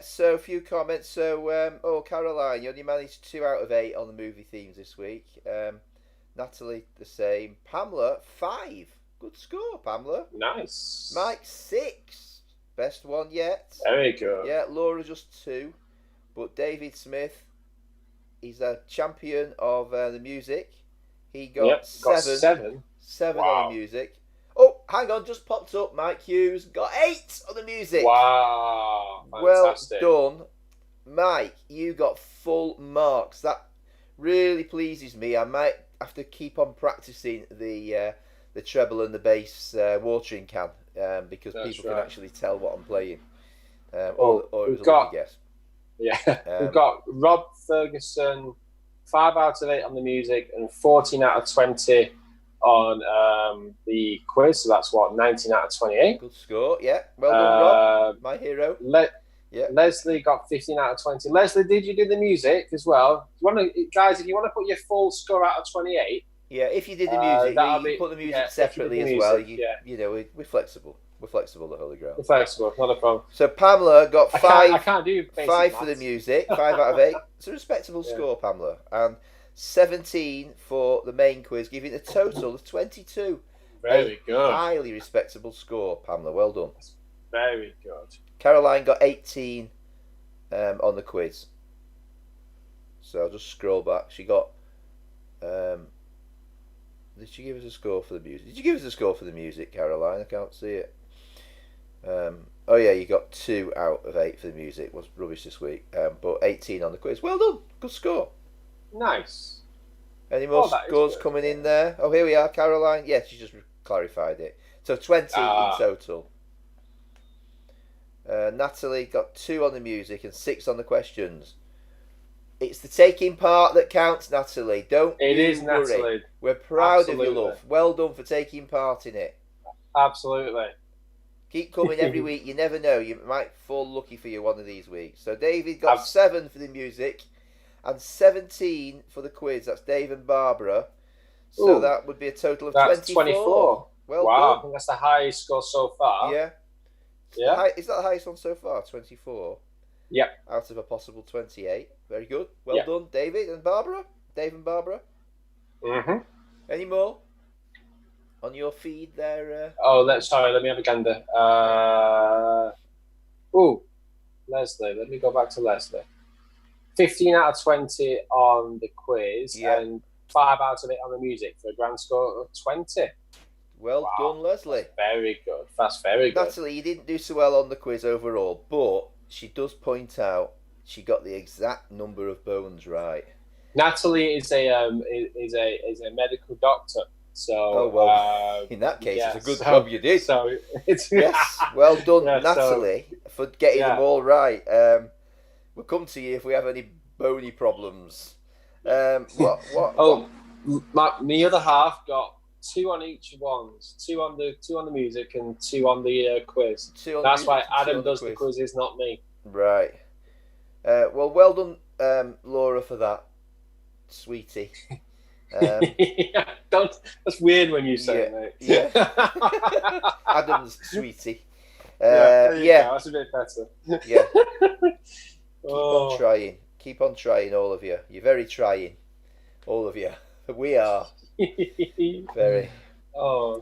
So a few comments. So, Caroline, you only managed 2 out of 8 on the movie themes this week. Natalie, the same. Pamela, 5. Good score, Pamela. Nice. Mike, 6. Best one yet. Very good. Yeah, Laura, just 2. But David Smith, he's a champion of the music. He got 7. 7 on the music. Oh, hang on, just popped up. Mike Hughes got 8 on the music. Wow. Fantastic. Well done. Mike, you got full marks. That really pleases me. I might have to keep on practicing the treble and the bass watering can because people can actually tell what I'm playing. Or it was a lucky guess. Yeah. We've got Rob Ferguson, 5 out of 8 on the music and 14 out of 20 on the quiz, so that's 19 out of 28. Good score, yeah. Well done, Rob, my hero. Leslie got 15 out of 20. Leslie, did you do the music as well? Guys, if you want to put your full score out of 28, if you did the music, you put the music separately as well. You know, we're flexible. We're flexible at Holy Grail. We're flexible, not a problem. So Pamela got 5. I can't do 5 for the music. 5 out of 8. It's a respectable score, Pamela, and 17 for the main quiz, giving a total of 22. Very good. Highly respectable score, Pamela. Well done. Very good. Caroline got 18 on the quiz. So I'll just scroll back. She got... did she give us a score for the music? Did you give us a score for the music, Caroline? I can't see it. Oh yeah, you got 2 out of 8 for the music. It was rubbish this week. But 18 on the quiz. Well done. Good score. Nice. Any more scores coming in there? Oh, here we are, Caroline. Yes, she just clarified it. So 20 in total. Natalie got 2 on the music and 6 on the questions. It's the taking part that counts, Natalie. Don't It you is, worry. Natalie. We're proud of you, love. Well done for taking part in it. Absolutely. Keep coming every week. You never know. You might fall lucky for you one of these weeks. So David got 7 for the music and 17 for the quiz. That's Dave and Barbara. So that would be a total of 24. Well wow, done. I think that's the highest score so far. Yeah. Yeah. Is that the highest one so far? 24? Yep. Out of a possible 28. Very good. Well done, David and Barbara. Dave and Barbara. Mm-hmm. Any more on your feed there? Let me have a gander. Leslie. Let me go back to Leslie. 15 out of 20 on the quiz and 5 out of it on the music for a grand score of 20. Well done, Leslie. That's very good. That's very good. Natalie, you didn't do so well on the quiz overall, but she does point out she got the exact number of bones right. Natalie is a medical doctor, so in that case, it's a good job you did. So it's well done, Natalie, for getting them all right. We'll come to you if we have any bony problems. My other half got 2 on each ones, 2 on the music and 2 on the quiz. That's why Adam does the quizzes, not me. Right. Well done, Laura, for that, sweetie. That's weird when you say it, mate. Yeah. Adam's sweetie. That's a bit better. Yeah. Keep on trying, all of you. You're very trying, all of you. We are very.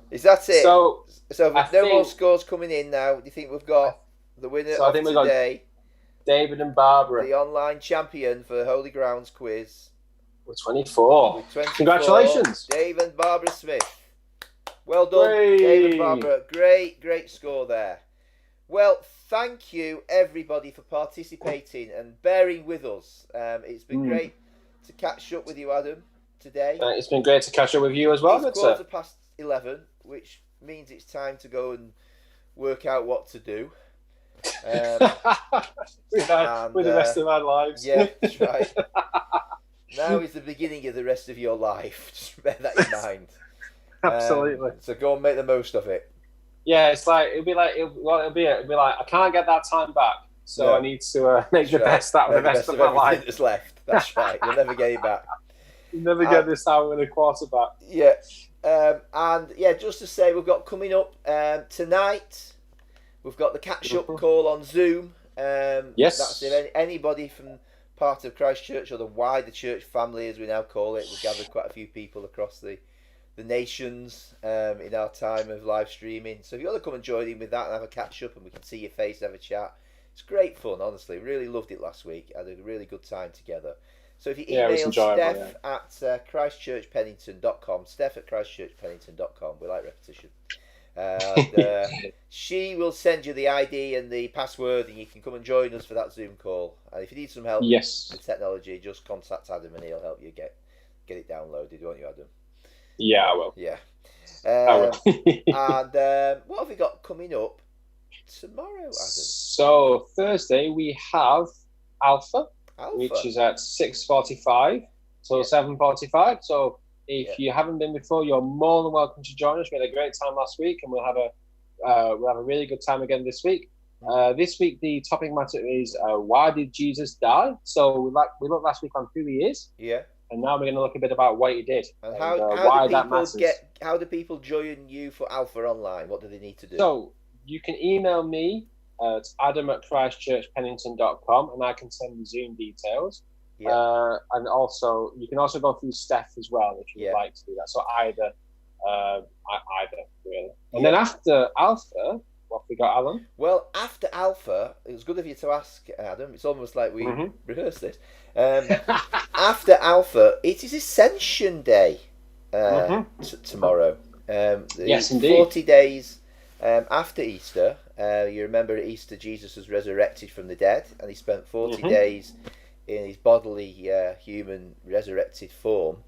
Is that it? So no more scores coming in now. Do you think we've got the winner of today? David and Barbara, the online champion for Holy Grounds quiz. With 24. Congratulations, Dave and Barbara Smith. Well done, Dave and Barbara. Great score there. Well, thank you everybody for participating and bearing with us. It's been great to catch up with you, Adam, today. It's been great to catch up with you as well. It's 11:15, which means it's time to go and work out what to do. with the rest of our lives. Yeah, that's right. Now is the beginning of the rest of your life. Just bear that in mind. Absolutely. So go and make the most of it. Yeah, it's like it'll be like I can't get that time back, so I need to make the best out of the rest of my life that's left. That's right. You'll never get it back. You'll never get this hour and a quarter back. Yeah, just to say, we've got coming up tonight. We've got the catch-up call on Zoom. Yes. That's if anybody from part of Christ Church, or the wider church family as we now call it. We've gathered quite a few people across the nations in our time of live streaming. So if you want to come and join in with that and have a catch-up and we can see your face and have a chat, it's great fun, honestly. Really loved it last week. Had a really good time together. So if you email Steph at christchurchpennington.com, Steph at christchurchpennington.com, we like repetition. She will send you the ID and the password, and you can come and join us for that Zoom call. And if you need some help with technology, just contact Adam and he'll help you get it downloaded, won't you, Adam? Yeah, I will. Yeah. I will. And what have we got coming up tomorrow, Adam? So Thursday we have Alpha. Which is at 6:45 till 7:45. So if you haven't been before, you're more than welcome to join us. We had a great time last week, and we'll have a really good time again this week. This week the topic matter is why did Jesus die? So we looked last week on who he is. Yeah. And now we're going to look a bit about what he did and why that matters. How do people join you for Alpha online? What do they need to do? So you can email me at adam@christchurchpennington.com, and I can send you Zoom details. Yeah. And also, you can also go through Steph as well if you would like to do that. So either really. And then after Alpha, what have we got, Alan? Well, after Alpha, it was good of you to ask, Adam. It's almost like we rehearsed this. After Alpha, it is Ascension Day tomorrow. Yes, indeed. 40 days after Easter. You remember at Easter, Jesus was resurrected from the dead, and he spent 40 days in his bodily human resurrected form.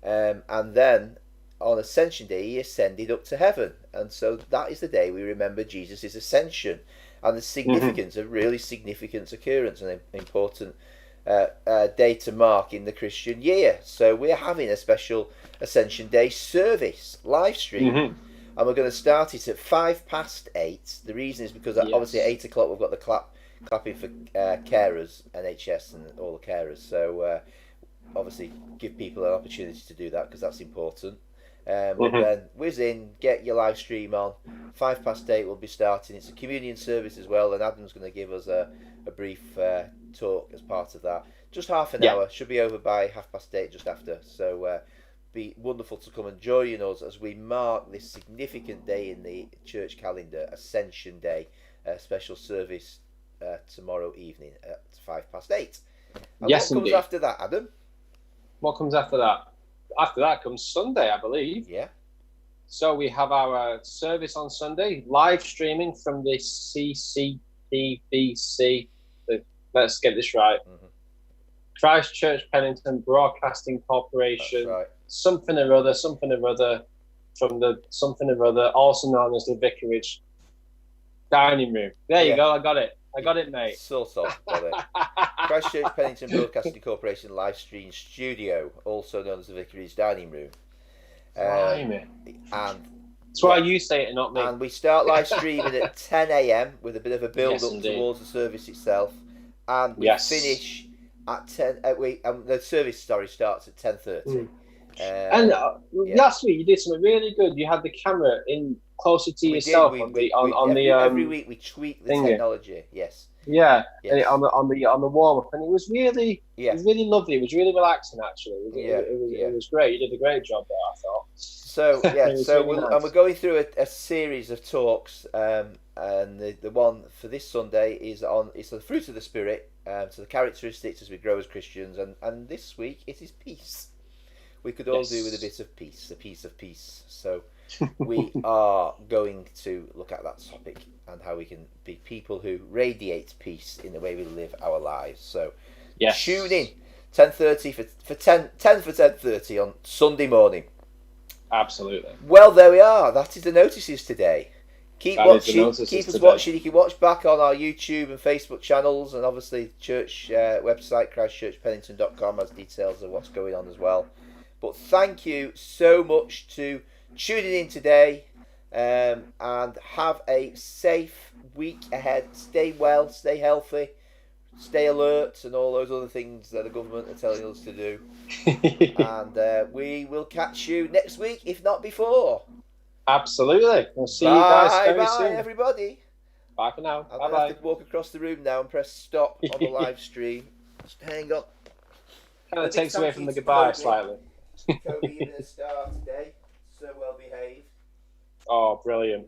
And then on Ascension Day, he ascended up to heaven. And so that is the day we remember Jesus' ascension and the significance, a really significant occurrence, and an important day to mark in the Christian year. So we're having a special Ascension Day service, live stream. And we're going to start it at 8:05. The reason is because obviously at 8 o'clock we've got the clapping for carers, NHS and all the carers. So obviously give people an opportunity to do that because that's important. But then whiz in, get your live stream on. 8:05 we'll be starting. It's a communion service as well, and Adam's going to give us a brief talk as part of that. Just half an hour. Should be over by 8:30, just after. So be wonderful to come and join us as we mark this significant day in the church calendar, Ascension Day, a special service tomorrow evening at 8:05. And yes, what comes indeed. after that, Adam? What comes after that? After that comes Sunday, I believe. Yeah. So we have our service on Sunday, live streaming from the CCPBC. Let's get this right. Mm-hmm. Christ Church Pennington Broadcasting Corporation. That's right. Something or other, from the something or other, also known as the Vicarage Dining Room. There you go. I got it, mate. Sort of. Got it. Christ Church Pennington Broadcasting Corporation LiveStream Studio, also known as the Vicarage Dining Room. And that's why you say it and not me. And we start live streaming at 10 a.m. with a bit of a build up towards the service itself, and we finish at 10. The service starts at 10:30. Last week you did something really good. You had the camera in closer to yourself every week we tweak the technology. Yes. Yeah, yes. And on the warm up, and it was really lovely. It was really relaxing, actually. It was great. You did a great job there, I thought. So we're going through a series of talks, and the one for this Sunday is the fruit of the Spirit, so the characteristics as we grow as Christians, and this week it is peace. We could all do with a bit of peace, a piece of peace. So we are going to look at that topic and how we can be people who radiate peace in the way we live our lives. So tune in 10:30 for 10:30 on Sunday morning. Absolutely. Well, there we are. That is the notices today. Keep watching. Keep us watching. You can watch back on our YouTube and Facebook channels, and obviously church website christchurchpennington.com has details of what's going on as well. But thank you so much to tuning in today, and have a safe week ahead. Stay well, stay healthy, stay alert, and all those other things that the government are telling us to do. And we will catch you next week, if not before. Absolutely. We'll see you guys very soon. Bye, everybody. Bye for now. I'm going to have to walk across the room now and press stop on the live stream. Just hang on. Kind of takes away from the goodbye slightly. Cody in the star today. So well behaved. Oh, brilliant.